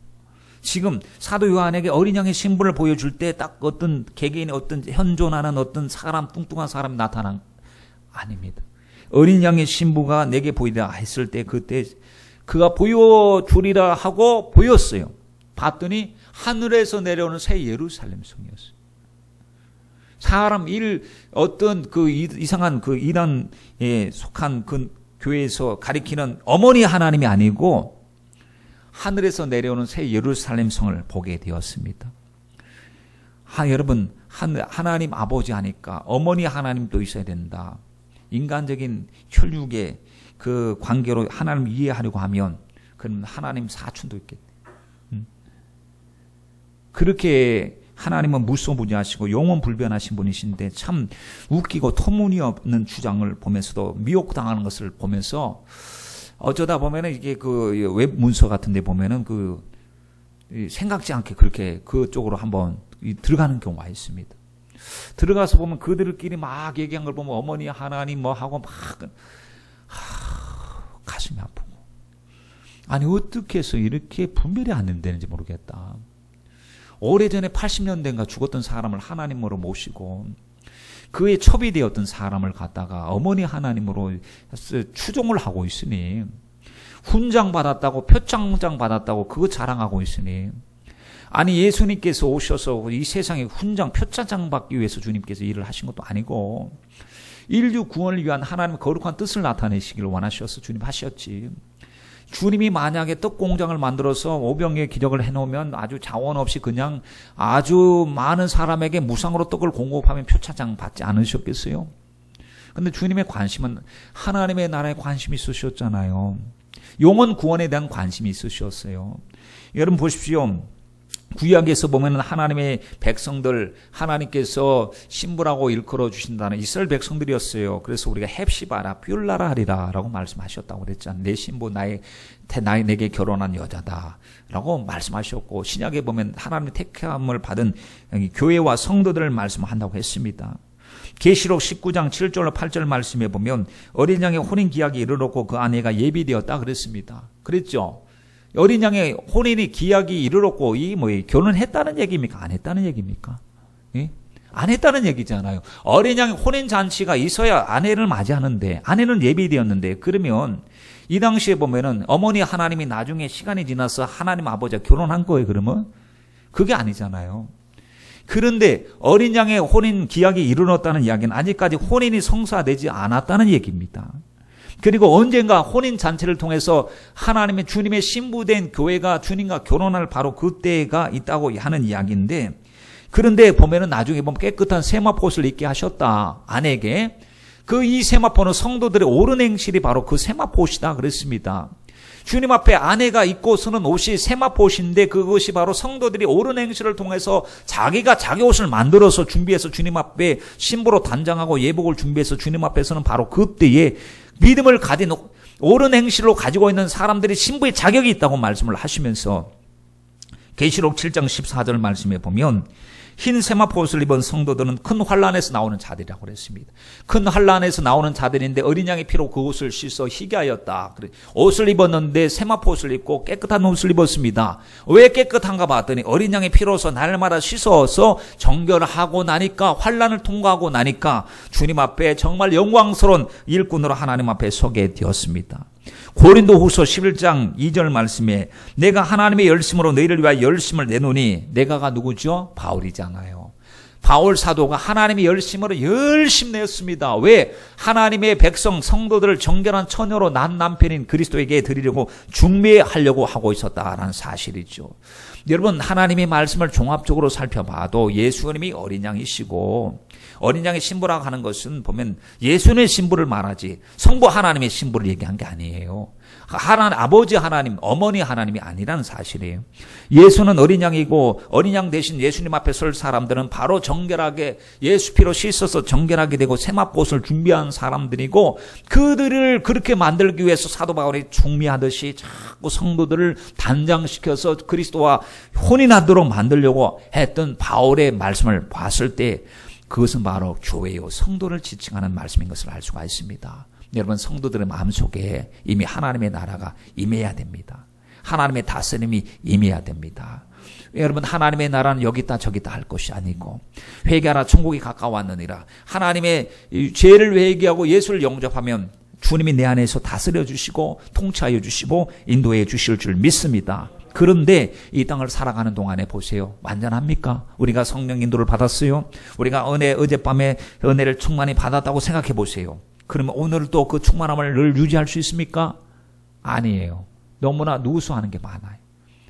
지금 사도 요한에게 어린 양의 신부를 보여줄 때 딱 어떤 개개인의 어떤 현존하는 어떤 사람, 뚱뚱한 사람이 나타난 아닙니다. 어린 양의 신부가 내게 보이리라 했을 때 그때 그가 보여주리라 하고 보였어요. 봤더니 하늘에서 내려오는 새 예루살렘 성이었어요. 어떤 그 이상한 그 이단에 속한 그 교회에서 가리키는 어머니 하나님이 아니고 하늘에서 내려오는 새 예루살렘 성을 보게 되었습니다. 여러분 하나님 아버지 하니까 어머니 하나님도 있어야 된다. 인간적인 혈육의 그 관계로 하나님을 이해하려고 하면 그럼 하나님 사촌도 있겠네. 그렇게 하나님은 무소부지하시고 영원불변하신 분이신데 참 웃기고 터무니없는 주장을 보면서도 미혹당하는 것을 보면서 어쩌다 보면은 이게 그 웹 문서 같은 데 보면은 그 생각지 않게 그렇게 그쪽으로 한번 들어가는 경우가 있습니다. 들어가서 보면 그들끼리 막 얘기한 걸 보면 어머니 하나님 뭐 하고 막 가슴이 아프고, 아니 어떻게 해서 이렇게 분별이 안 되는지 모르겠다. 오래전에 80년대인가 죽었던 사람을 하나님으로 모시고 그의 첩이 되었던 사람을 갖다가 어머니 하나님으로 추종을 하고 있으니, 훈장 받았다고 표창장 받았다고 그거 자랑하고 있으니, 아니 예수님께서 오셔서 이 세상에 훈장 표창장 받기 위해서 주님께서 일을 하신 것도 아니고 인류 구원을 위한 하나님의 거룩한 뜻을 나타내시기를 원하셔서 주님 하셨지. 주님이 만약에 떡 공장을 만들어서 오병이의 기적을 해놓으면 아주 자원 없이 그냥 아주 많은 사람에게 무상으로 떡을 공급하면 표창장 받지 않으셨겠어요? 근데 주님의 관심은 하나님의 나라에 관심이 있으셨잖아요. 영혼 구원에 대한 관심이 있으셨어요. 여러분 보십시오. 구약에서 보면 하나님의 백성들, 하나님께서 신부라고 일컬어 주신다는 이스라엘 백성들이었어요. 그래서 우리가 헵시바라 뷸라라 하리라 라고 말씀하셨다고 그랬잖아요. 내 신부 내게 결혼한 여자다 라고 말씀하셨고, 신약에 보면 하나님의 택함을 받은 교회와 성도들을 말씀한다고 했습니다. 계시록 19장 7절로 8절 말씀에 보면 어린 양의 혼인 기약이 이르렀고 그 아내가 예비되었다 그랬습니다. 그랬죠? 어린 양의 혼인이 기약이 이르렀고, 이 결혼했다는 얘기입니까? 안 했다는 얘기입니까? 예? 안 했다는 얘기잖아요. 어린 양의 혼인 잔치가 있어야 아내를 맞이하는데, 아내는 예비되었는데, 그러면 이 당시에 보면은 어머니 하나님이 나중에 시간이 지나서 하나님 아버지가 결혼한 거예요, 그러면? 그게 아니잖아요. 그런데 어린 양의 혼인 기약이 이르렀다는 이야기는 아직까지 혼인이 성사되지 않았다는 얘기입니다. 그리고 언젠가 혼인 잔치를 통해서 하나님의 주님의 신부된 교회가 주님과 결혼할 바로 그때가 있다고 하는 이야기인데, 그런데 보면은 나중에 보면 깨끗한 세마포옷을 입게 하셨다, 아내에게. 이 세마포는 성도들의 옳은 행실이 바로 그 세마포옷이다 그랬습니다. 주님 앞에 아내가 입고 서는 옷이 세마포옷인데 그것이 바로 성도들이 옳은 행실을 통해서 자기가 자기 옷을 만들어서 준비해서 주님 앞에 신부로 단장하고 예복을 준비해서 주님 앞에서는 바로 그때에 믿음을 가진 옳은 행실로 가지고 있는 사람들이 신부의 자격이 있다고 말씀을 하시면서, 계시록 7장 14절 말씀에 보면 흰 세마포옷을 입은 성도들은 큰 환란에서 나오는 자들이라고 그랬습니다. 큰 환란에서 나오는 자들인데 어린 양의 피로 그 옷을 씻어 희게 하였다. 옷을 입었는데 세마포옷을 입고 깨끗한 옷을 입었습니다. 왜 깨끗한가 봤더니 어린 양의 피로서 날마다 씻어서 정결하고 나니까, 환란을 통과하고 나니까 주님 앞에 정말 영광스러운 일꾼으로 하나님 앞에 서게 되었습니다. 고린도후서 11장 2절 말씀에 내가 하나님의 열심으로 너희를 위하여 열심을 내노니, 내가가 누구죠? 바울이잖아요. 바울 사도가 하나님의 열심으로 열심 내었습니다. 왜? 하나님의 백성 성도들을 정결한 처녀로 난 남편인 그리스도에게 드리려고 중매하려고 하고 있었다라는 사실이죠. 여러분, 하나님의 말씀을 종합적으로 살펴봐도 예수님이 어린 양이시고, 어린 양의 신부라고 하는 것은 보면 예수님의 신부를 말하지 성부 하나님의 신부를 얘기한 게 아니에요. 아버지 하나님, 어머니 하나님이 아니라는 사실이에요. 예수는 어린 양이고, 어린 양 대신 예수님 앞에 설 사람들은 바로 정결하게 예수 피로 씻어서 정결하게 되고 세마포옷을 준비한 사람들이고, 그들을 그렇게 만들기 위해서 사도 바울이 중미하듯이 자꾸 성도들을 단장시켜서 그리스도와 혼인하도록 만들려고 했던 바울의 말씀을 봤을 때 그것은 바로 교회요, 성도를 지칭하는 말씀인 것을 알 수가 있습니다. 여러분, 성도들의 마음속에 이미 하나님의 나라가 임해야 됩니다. 하나님의 다스림이 임해야 됩니다. 여러분, 하나님의 나라는 여기 있다 저기 있다 할 것이 아니고, 회개하라 천국이 가까웠느니라. 하나님의 죄를 회개하고 예수를 영접하면 주님이 내 안에서 다스려 주시고 통치하여 주시고 인도해 주실 줄 믿습니다. 그런데 이 땅을 살아가는 동안에 보세요. 완전합니까? 우리가 성령 인도를 받았어요. 우리가 어젯밤에 은혜를 충만히 받았다고 생각해 보세요. 그러면 오늘도 그 충만함을 늘 유지할 수 있습니까? 아니에요. 너무나 누수하는 게 많아요.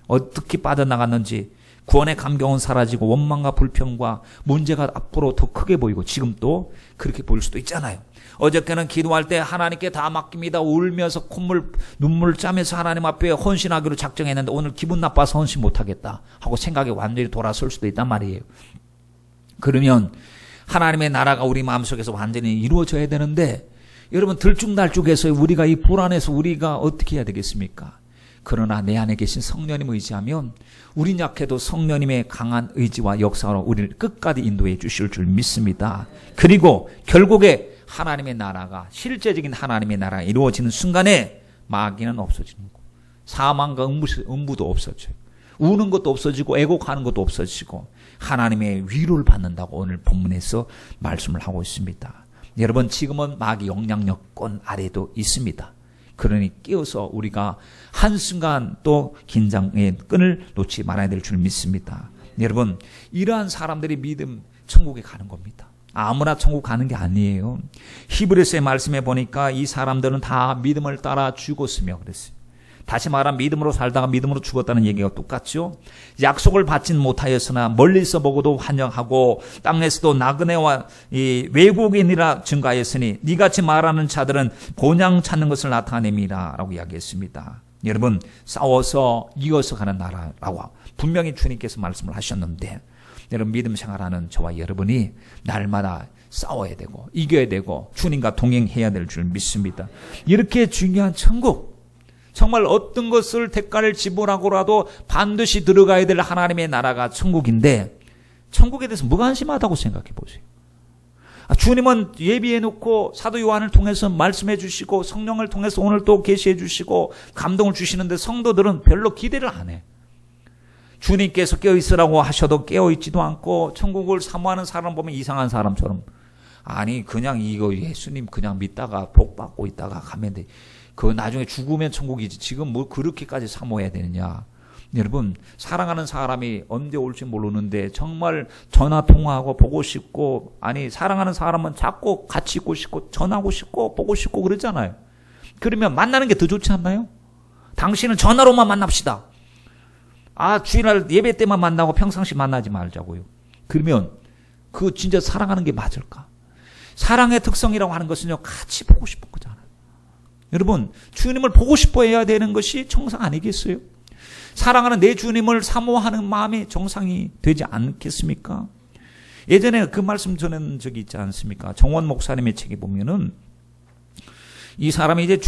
어떻게 빠져나갔는지 구원의 감격은 사라지고 원망과 불평과 문제가 앞으로 더 크게 보이고 지금 또 그렇게 보일 수도 있잖아요. 어저께는 기도할 때 하나님께 다 맡깁니다. 울면서 눈물 짜면서 하나님 앞에 헌신하기로 작정했는데 오늘 기분 나빠서 헌신 못하겠다 하고 생각이 완전히 돌아설 수도 있단 말이에요. 그러면 하나님의 나라가 우리 마음속에서 완전히 이루어져야 되는데 여러분 들쭉날쭉해서 우리가 이 불안해서 우리가 어떻게 해야 되겠습니까? 그러나 내 안에 계신 성령님 의지하면 우린 약해도 성령님의 강한 의지와 역사로 우리를 끝까지 인도해 주실 줄 믿습니다. 그리고 결국에 하나님의 나라가 실제적인 하나님의 나라가 이루어지는 순간에 마귀는 없어지는 거. 사망과 음부도 없어져요. 우는 것도 없어지고 애곡하는 것도 없어지고 하나님의 위로를 받는다고 오늘 본문에서 말씀을 하고 있습니다. 여러분 지금은 마귀 영향력권 아래도 있습니다. 그러니 끼어서 우리가 한순간 또 긴장의 끈을 놓지 말아야 될 줄 믿습니다. 여러분 이러한 사람들이 믿음 천국에 가는 겁니다. 아무나 천국 가는 게 아니에요. 히브리서의 말씀에 보니까 이 사람들은 다 믿음을 따라 죽었으며 그랬어요. 다시 말하면 믿음으로 살다가 믿음으로 죽었다는 얘기가 똑같죠. 약속을 받지는 못하였으나 멀리서 보고도 환영하고 땅에서도 나그네와 이 외국인이라 증가하였으니 니같이 말하는 자들은 본향 찾는 것을 나타냅니다 라고 이야기했습니다. 여러분 싸워서 이어서 가는 나라라고 분명히 주님께서 말씀을 하셨는데 여러분 믿음 생활하는 저와 여러분이 날마다 싸워야 되고 이겨야 되고 주님과 동행해야 될 줄 믿습니다. 이렇게 중요한 천국, 정말 어떤 것을 대가를 지불하고라도 반드시 들어가야 될 하나님의 나라가 천국인데 천국에 대해서 무관심하다고 생각해 보세요. 주님은 예비해 놓고 사도 요한을 통해서 말씀해 주시고 성령을 통해서 오늘 또 계시해 주시고 감동을 주시는데 성도들은 별로 기대를 안 해. 주님께서 깨어있으라고 하셔도 깨어있지도 않고 천국을 사모하는 사람 보면 이상한 사람처럼 아니 그냥 이거 예수님 그냥 믿다가 복 받고 있다가 가면 돼. 그 나중에 죽으면 천국이지 지금 뭐 그렇게까지 사모해야 되느냐. 여러분 사랑하는 사람이 언제 올지 모르는데 정말 전화 통화하고 보고 싶고 아니 사랑하는 사람은 자꾸 같이 있고 싶고 전하고 싶고 보고 싶고 그러잖아요. 그러면 만나는 게 더 좋지 않나요? 당신은 전화로만 만납시다. 주일날 예배 때만 만나고 평상시 만나지 말자고요. 그러면 그 진짜 사랑하는 게 맞을까? 사랑의 특성이라고 하는 것은요 같이 보고 싶은 거잖아요. 여러분 주님을 보고 싶어 해야 되는 것이 정상 아니겠어요? 사랑하는 내 주님을 사모하는 마음이 정상이 되지 않겠습니까? 예전에 그 말씀 전한 적이 있지 않습니까? 정원 목사님의 책에 보면은 이 사람이 이제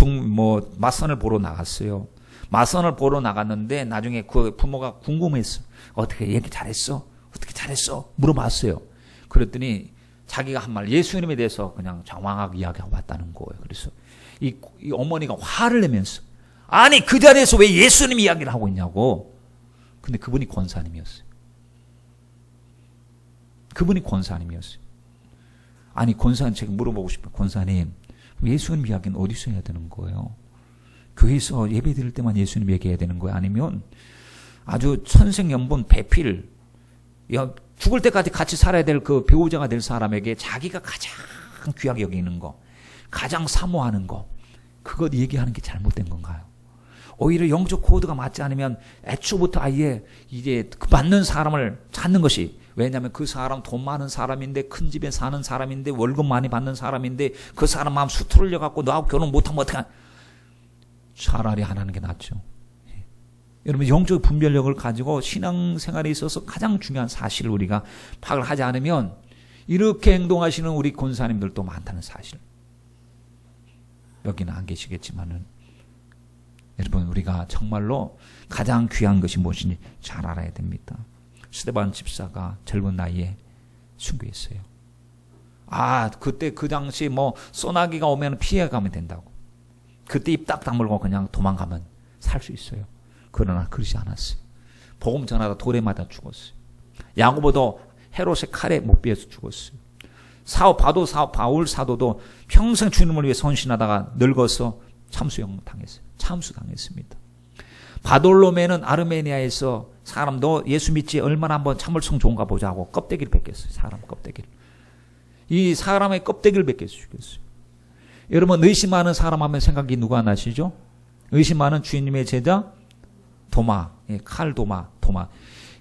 맞선을 보러 나갔어요. 맞선을 보러 나갔는데 나중에 그 부모가 궁금했어. 어떻게 얘기 잘했어? 어떻게 잘했어? 물어봤어요. 그랬더니 자기가 한 말 예수님에 대해서 그냥 정확하게 이야기하고 왔다는 거예요. 그래서 이 어머니가 화를 내면서 아니 그 자리에서 왜 예수님 이야기를 하고 있냐고. 근데 그분이 권사님이었어요. 그분이 권사님이었어요. 아니 권사님 제가 물어보고 싶어요. 권사님 예수님 이야기는 어디서 해야 되는 거예요? 교회에서 예배 드릴 때만 예수님 얘기해야 되는 거예요? 아니면 아주 천생연분 배필 죽을 때까지 같이 살아야 될 그 배우자가 될 사람에게 자기가 가장 귀하게 여기는 거 가장 사모하는 거 그것 얘기하는 게 잘못된 건가요? 오히려 영적 코드가 맞지 않으면 애초부터 아예 이제 그 맞는 사람을 찾는 것이 왜냐하면 그 사람 돈 많은 사람인데 큰 집에 사는 사람인데 월급 많이 받는 사람인데 그 사람 마음 수틀려 갖고 너하고 결혼 못하면 어떡하냐. 차라리 안 하는 게 낫죠. 여러분 영적 분별력을 가지고 신앙생활에 있어서 가장 중요한 사실을 우리가 파악을 하지 않으면 이렇게 행동하시는 우리 권사님들도 많다는 사실. 여기는 안 계시겠지만은 여러분 우리가 정말로 가장 귀한 것이 무엇인지 잘 알아야 됩니다. 스데반 집사가 젊은 나이에 순교했어요. 그때 그 당시 소나기가 오면 피해가면 된다고. 그때 입 딱 다물고 그냥 도망가면 살 수 있어요. 그러나 그러지 않았어요. 복음 전하다 돌에 맞아 죽었어요. 야고보도 헤롯의 칼에 못 베어서 죽었어요. 바울 사도도 평생 주님을 위해 헌신하다가 늙어서 참수형 당했어요. 참수당했습니다. 바돌로메는 아르메니아에서 사람 너 예수 믿지 얼마나 한번 참을성 좋은가 보자고 껍데기를 벗겼어요. 사람 껍데기를. 이 사람의 껍데기를 벗겨서 죽였어요. 여러분 의심하는 사람 하면 생각이 누가 나시죠? 의심하는 주님의 제자 도마, 칼 도마.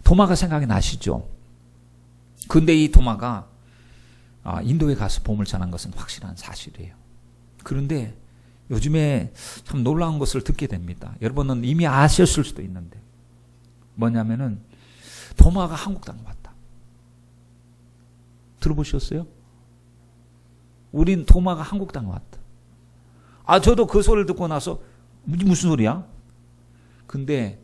도마가 생각이 나시죠? 근데 이 도마가 인도에 가서 복음을 전한 것은 확실한 사실이에요. 그런데 요즘에 참 놀라운 것을 듣게 됩니다. 여러분은 이미 아셨을 수도 있는데 뭐냐면은 도마가 한국 땅에 왔다. 들어보셨어요? 우린 도마가 한국 땅에 왔다. 저도 그 소리를 듣고 나서 무슨 소리야? 근데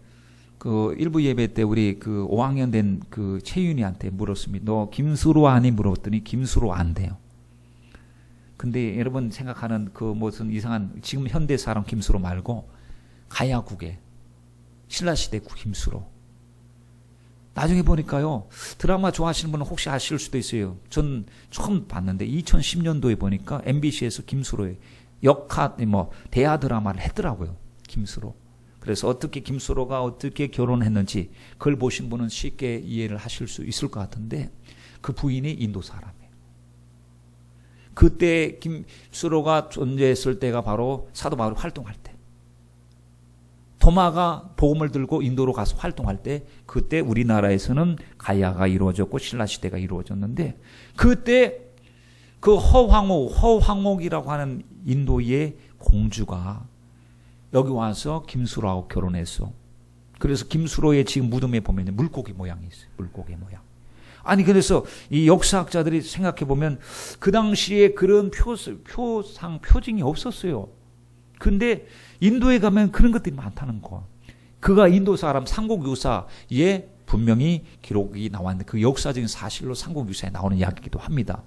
그 일부 예배 때 우리 그 5학년 된 그 채윤이한테 물었습니다. 너 김수로 아니? 물었더니 김수로 안 돼요. 근데 여러분 생각하는 그 무슨 이상한 지금 현대 사람 김수로 말고 가야국의 신라시대 김수로. 나중에 보니까요, 드라마 좋아하시는 분은 혹시 아실 수도 있어요. 전 처음 봤는데 2010년도에 보니까 MBC에서 김수로의 대하 드라마를 했더라고요. 김수로. 그래서 어떻게 김수로가 어떻게 결혼했는지 그걸 보신 분은 쉽게 이해를 하실 수 있을 것 같은데 그 부인이 인도 사람이에요. 그때 김수로가 존재했을 때가 바로 사도 바울이 활동할 때. 도마가 복음을 들고 인도로 가서 활동할 때 그때 우리나라에서는 가야가 이루어졌고 신라시대가 이루어졌는데 그때 그 허황옥이라고 하는 인도의 공주가 여기 와서 김수로하고 결혼했어. 그래서 김수로의 지금 무덤에 보면 물고기 모양이 있어요. 물고기 모양. 아니 그래서 이 역사학자들이 생각해 보면 그 당시에 그런 표징이 없었어요. 근데 인도에 가면 그런 것들이 많다는 거. 그가 인도 사람 삼국유사에 분명히 기록이 나왔는데 그 역사적인 사실로 삼국유사에 나오는 이야기이기도 합니다.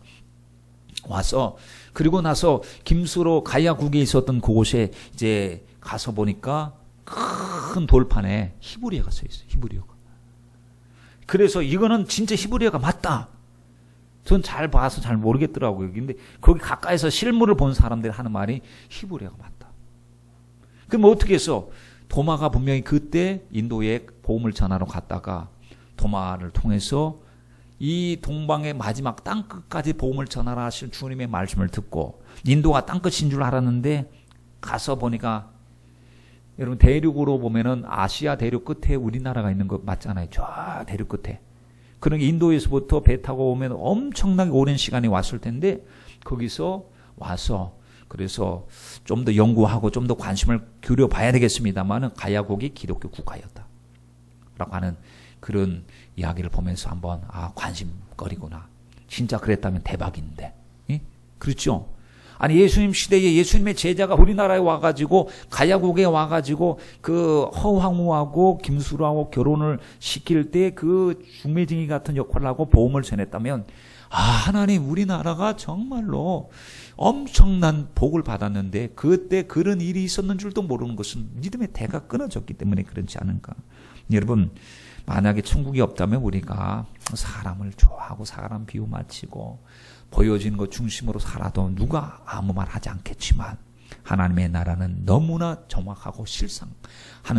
와서 그리고 나서 김수로 가야국에 있었던 그곳에 이제 가서 보니까 큰 돌판에 히브리어가 써 있어요. 히브리어가. 그래서 이거는 진짜 히브리어가 맞다. 전 잘 봐서 잘 모르겠더라고요. 근데 거기 가까이서 실물을 본 사람들이 하는 말이 히브리어가 맞다. 그럼 어떻게 해서 도마가 분명히 그때 인도에 복음을 전하러 갔다가 도마를 통해서 이 동방의 마지막 땅끝까지 복음을 전하라 하실 주님의 말씀을 듣고 인도가 땅끝인 줄 알았는데 가서 보니까 여러분 대륙으로 보면은 아시아 대륙 끝에 우리나라가 있는 거 맞잖아요. 저 대륙 끝에. 그러니까 인도에서부터 배 타고 오면 엄청나게 오랜 시간이 왔을 텐데 거기서 와서 그래서 좀 더 연구하고 좀 더 관심을 기울여 봐야 되겠습니다만은 가야국이 기독교 국가였다. 라고 하는 그런 이야기를 보면서 한번 관심거리구나. 진짜 그랬다면 대박인데. 예? 그렇죠? 아니 예수님 시대에 예수님의 제자가 우리나라에 와가지고 가야국에 와가지고 그 허황우하고 김수로하고 결혼을 시킬 때 그 중매쟁이 같은 역할을 하고 복음을 전했다면 하나님 우리나라가 정말로 엄청난 복을 받았는데 그때 그런 일이 있었는 줄도 모르는 것은 믿음의 대가 끊어졌기 때문에 그렇지 않은가. 여러분 만약에 천국이 없다면 우리가 사람을 좋아하고 사람 비유 맞추고 보여지는 것 중심으로 살아도 누가 아무 말 하지 않겠지만 하나님의 나라는 너무나 정확하고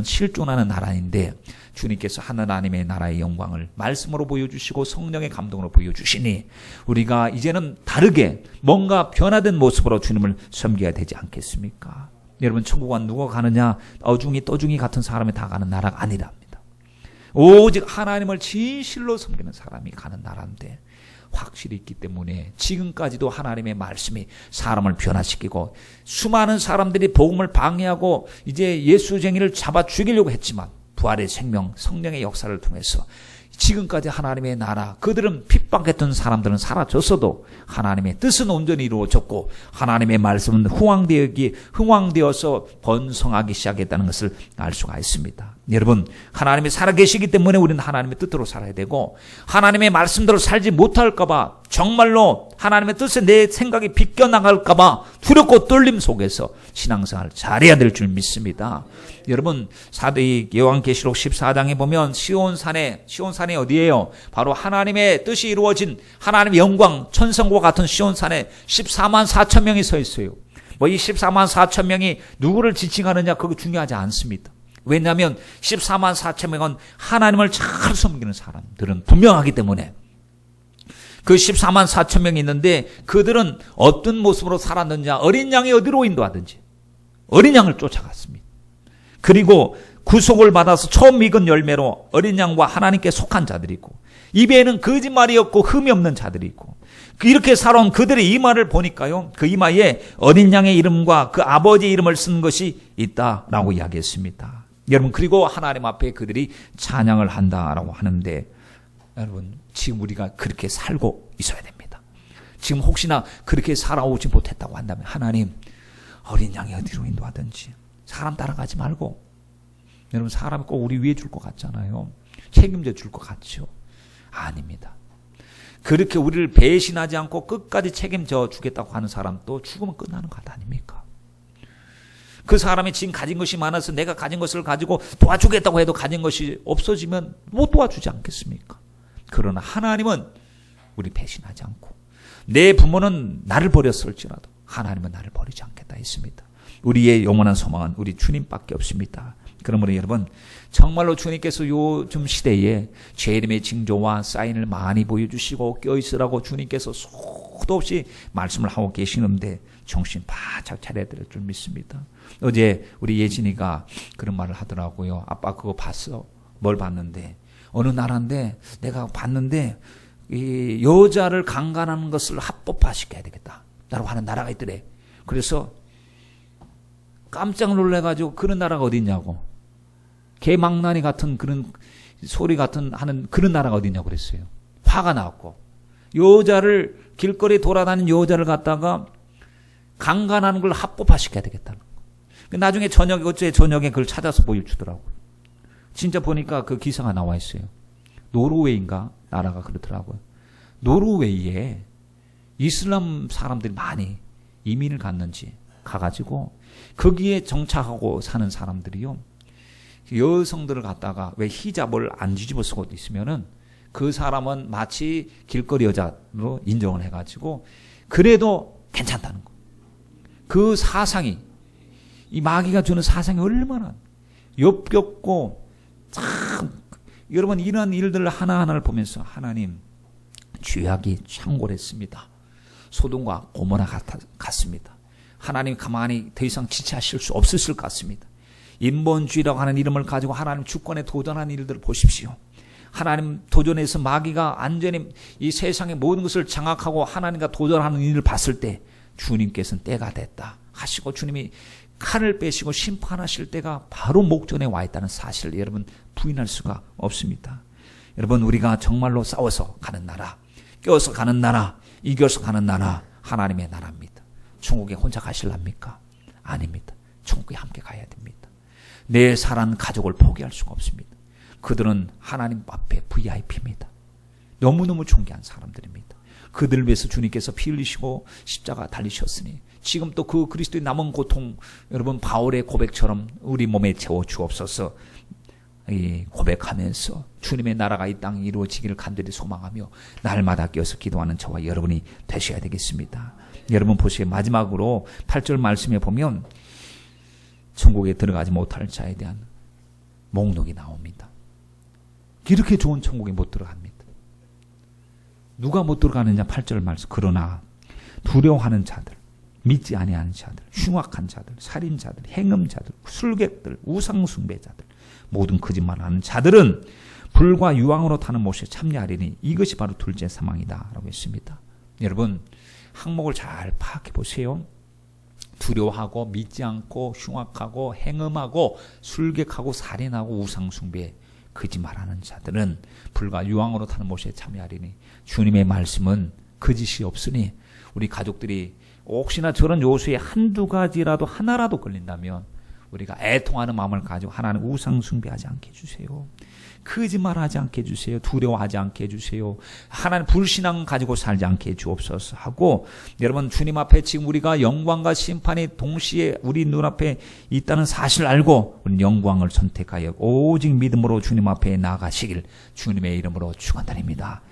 실존하는 나라인데 주님께서 하나님의 나라의 영광을 말씀으로 보여주시고 성령의 감동으로 보여주시니 우리가 이제는 다르게 뭔가 변화된 모습으로 주님을 섬겨야 되지 않겠습니까? 여러분 천국은 누가 가느냐? 어중이 떠중이 같은 사람이 다 가는 나라가 아니랍니다. 오직 하나님을 진실로 섬기는 사람이 가는 나라인데 확실히 있기 때문에 지금까지도 하나님의 말씀이 사람을 변화시키고 수많은 사람들이 복음을 방해하고 이제 예수쟁이를 잡아 죽이려고 했지만 부활의 생명 성령의 역사를 통해서 지금까지 하나님의 나라 그들은 핍박했던 사람들은 사라졌어도 하나님의 뜻은 온전히 이루어졌고 하나님의 말씀은 흥왕되어서 번성하기 시작했다는 것을 알 수가 있습니다. 여러분 하나님이 살아계시기 때문에 우리는 하나님의 뜻대로 살아야 되고 하나님의 말씀대로 살지 못할까 봐 정말로 하나님의 뜻에 내 생각이 비껴나갈까 봐 두렵고 떨림 속에서 신앙생활을 잘해야 될 줄 믿습니다. 여러분 요한계시록 14장에 보면 시온산이 어디예요? 바로 하나님의 뜻이 이루어진 하나님의 영광 천성과 같은 시온산에 14만 4천 명이 서 있어요. 이 14만 4천 명이 누구를 지칭하느냐 그거 중요하지 않습니다. 왜냐하면 14만 4천 명은 하나님을 잘 섬기는 사람들은 분명하기 때문에 그 14만 4천 명이 있는데 그들은 어떤 모습으로 살았느냐 어린 양이 어디로 인도하든지 어린 양을 쫓아갔습니다. 그리고 구속을 받아서 처음 익은 열매로 어린 양과 하나님께 속한 자들이 있고, 입에는 거짓말이 없고 흠이 없는 자들이 있고, 이렇게 살아온 그들의 이마를 보니까요, 그 이마에 어린 양의 이름과 그 아버지의 이름을 쓴 것이 있다라고 이야기했습니다. 여러분, 그리고 하나님 앞에 그들이 찬양을 한다라고 하는데, 여러분, 지금 우리가 그렇게 살고 있어야 됩니다. 지금 혹시나 그렇게 살아오지 못했다고 한다면, 하나님, 어린 양이 어디로 인도하든지 사람 따라가지 말고, 여러분, 사람이 꼭 우리 위해 줄 것 같잖아요. 책임져 줄 것 같죠? 아닙니다. 그렇게 우리를 배신하지 않고 끝까지 책임져 주겠다고 하는 사람도 죽으면 끝나는 것 아닙니까? 그 사람이 지금 가진 것이 많아서 내가 가진 것을 가지고 도와주겠다고 해도 가진 것이 없어지면 못 도와주지 않겠습니까? 그러나 하나님은 우리 배신하지 않고, 내 부모는 나를 버렸을지라도 하나님은 나를 버리지 않겠다 했습니다. 우리의 영원한 소망은 우리 주님밖에 없습니다. 그러므로 여러분, 정말로 주님께서 요즘 시대에 재림의 징조와 사인을 많이 보여주시고 껴있으라고 주님께서 수도 없이 말씀을 하고 계시는데 정신 바짝 차려야 될 줄 믿습니다. 어제 우리 예진이가 그런 말을 하더라고요. 아빠 그거 봤어? 뭘 봤는데? 어느 나라인데 내가 봤는데 이 여자를 강간하는 것을 합법화시켜야 되겠다 라고 하는 나라가 있더래. 그래서 깜짝 놀래가지고, 그런 나라가 어디 있냐고, 개망나니 같은 그런 소리 같은 하는 그런 나라가 어디 있냐고 그랬어요. 화가 나왔고, 여자를, 길거리에 돌아다니는 여자를 갖다가 강간하는 걸 합법화시켜야 되겠다는 거. 나중에 어째 저녁에 그걸 찾아서 보여주더라고요. 진짜 보니까 그 기사가 나와 있어요. 노르웨이인가 나라가 그렇더라고요. 노르웨이에 이슬람 사람들이 많이 이민을 갔는지 가가지고 거기에 정착하고 사는 사람들이요, 여성들을 갖다가 왜 히잡을 안 뒤집어 쓰고 있으면은 그 사람은 마치 길거리 여자로 인정을 해가지고 그래도 괜찮다는 거. 그 사상이, 이 마귀가 주는 사상이 얼마나 역겹고, 참, 여러분, 이런 일들을 하나하나를 보면서 하나님, 죄악이 창궐했습니다. 소돔과 고모라 같습니다. 하나님 가만히 더 이상 지체하실 수 없으실 것 같습니다. 인본주의라고 하는 이름을 가지고 하나님 주권에 도전하는 일들을 보십시오. 하나님 도전에서 마귀가 완전히 이 세상의 모든 것을 장악하고 하나님과 도전하는 일을 봤을 때 주님께서는 때가 됐다 하시고 주님이 칼을 빼시고 심판하실 때가 바로 목전에 와 있다는 사실을 여러분 부인할 수가 없습니다. 여러분, 우리가 정말로 싸워서 가는 나라, 껴서 가는 나라, 이겨서 가는 나라, 하나님의 나라입니다. 천국에 혼자 가실랍니까? 아닙니다. 천국에 함께 가야 됩니다. 내 사랑 가족을 포기할 수가 없습니다. 그들은 하나님 앞에 VIP입니다. 너무너무 존귀한 사람들입니다. 그들을 위해서 주님께서 피 흘리시고 십자가 달리셨으니 지금 또 그 그리스도의 남은 고통, 여러분, 바울의 고백처럼 우리 몸에 채워 주옵소서 고백하면서 주님의 나라가 이 땅에 이루어지기를 간절히 소망하며 날마다 껴서 기도하는 저와 여러분이 되셔야 되겠습니다. 여러분 보시기에 마지막으로 8절 말씀에 보면 천국에 들어가지 못할 자에 대한 목록이 나옵니다. 이렇게 좋은 천국에 못 들어갑니다. 누가 못 들어가느냐? 8절 말씀. 그러나 두려워하는 자들, 믿지 아니하는 자들, 흉악한 자들, 살인자들, 행음자들, 술객들, 우상숭배자들, 모든 거짓말하는 자들은 불과 유황으로 타는 못에 참여하리니 이것이 바로 둘째 사망이다 라고 했습니다. 여러분, 항목을 잘 파악해 보세요. 두려워하고 믿지 않고 흉악하고 행음하고 술객하고 살인하고 우상숭배, 거짓말하는 자들은 불과 유황으로 타는 못에 참여하리니, 주님의 말씀은 거짓이 없으니 우리 가족들이 혹시나 저런 요소에 한두 가지라도 하나라도 걸린다면 우리가 애통하는 마음을 가지고 하나님 우상숭배하지 않게 해주세요. 거짓말하지 않게 해주세요. 두려워하지 않게 해주세요. 하나님 불신앙 가지고 살지 않게 해주옵소서 하고, 여러분, 주님 앞에 지금 우리가 영광과 심판이 동시에 우리 눈앞에 있다는 사실을 알고 우리는 영광을 선택하여 오직 믿음으로 주님 앞에 나아가시길 주님의 이름으로 축원드립니다.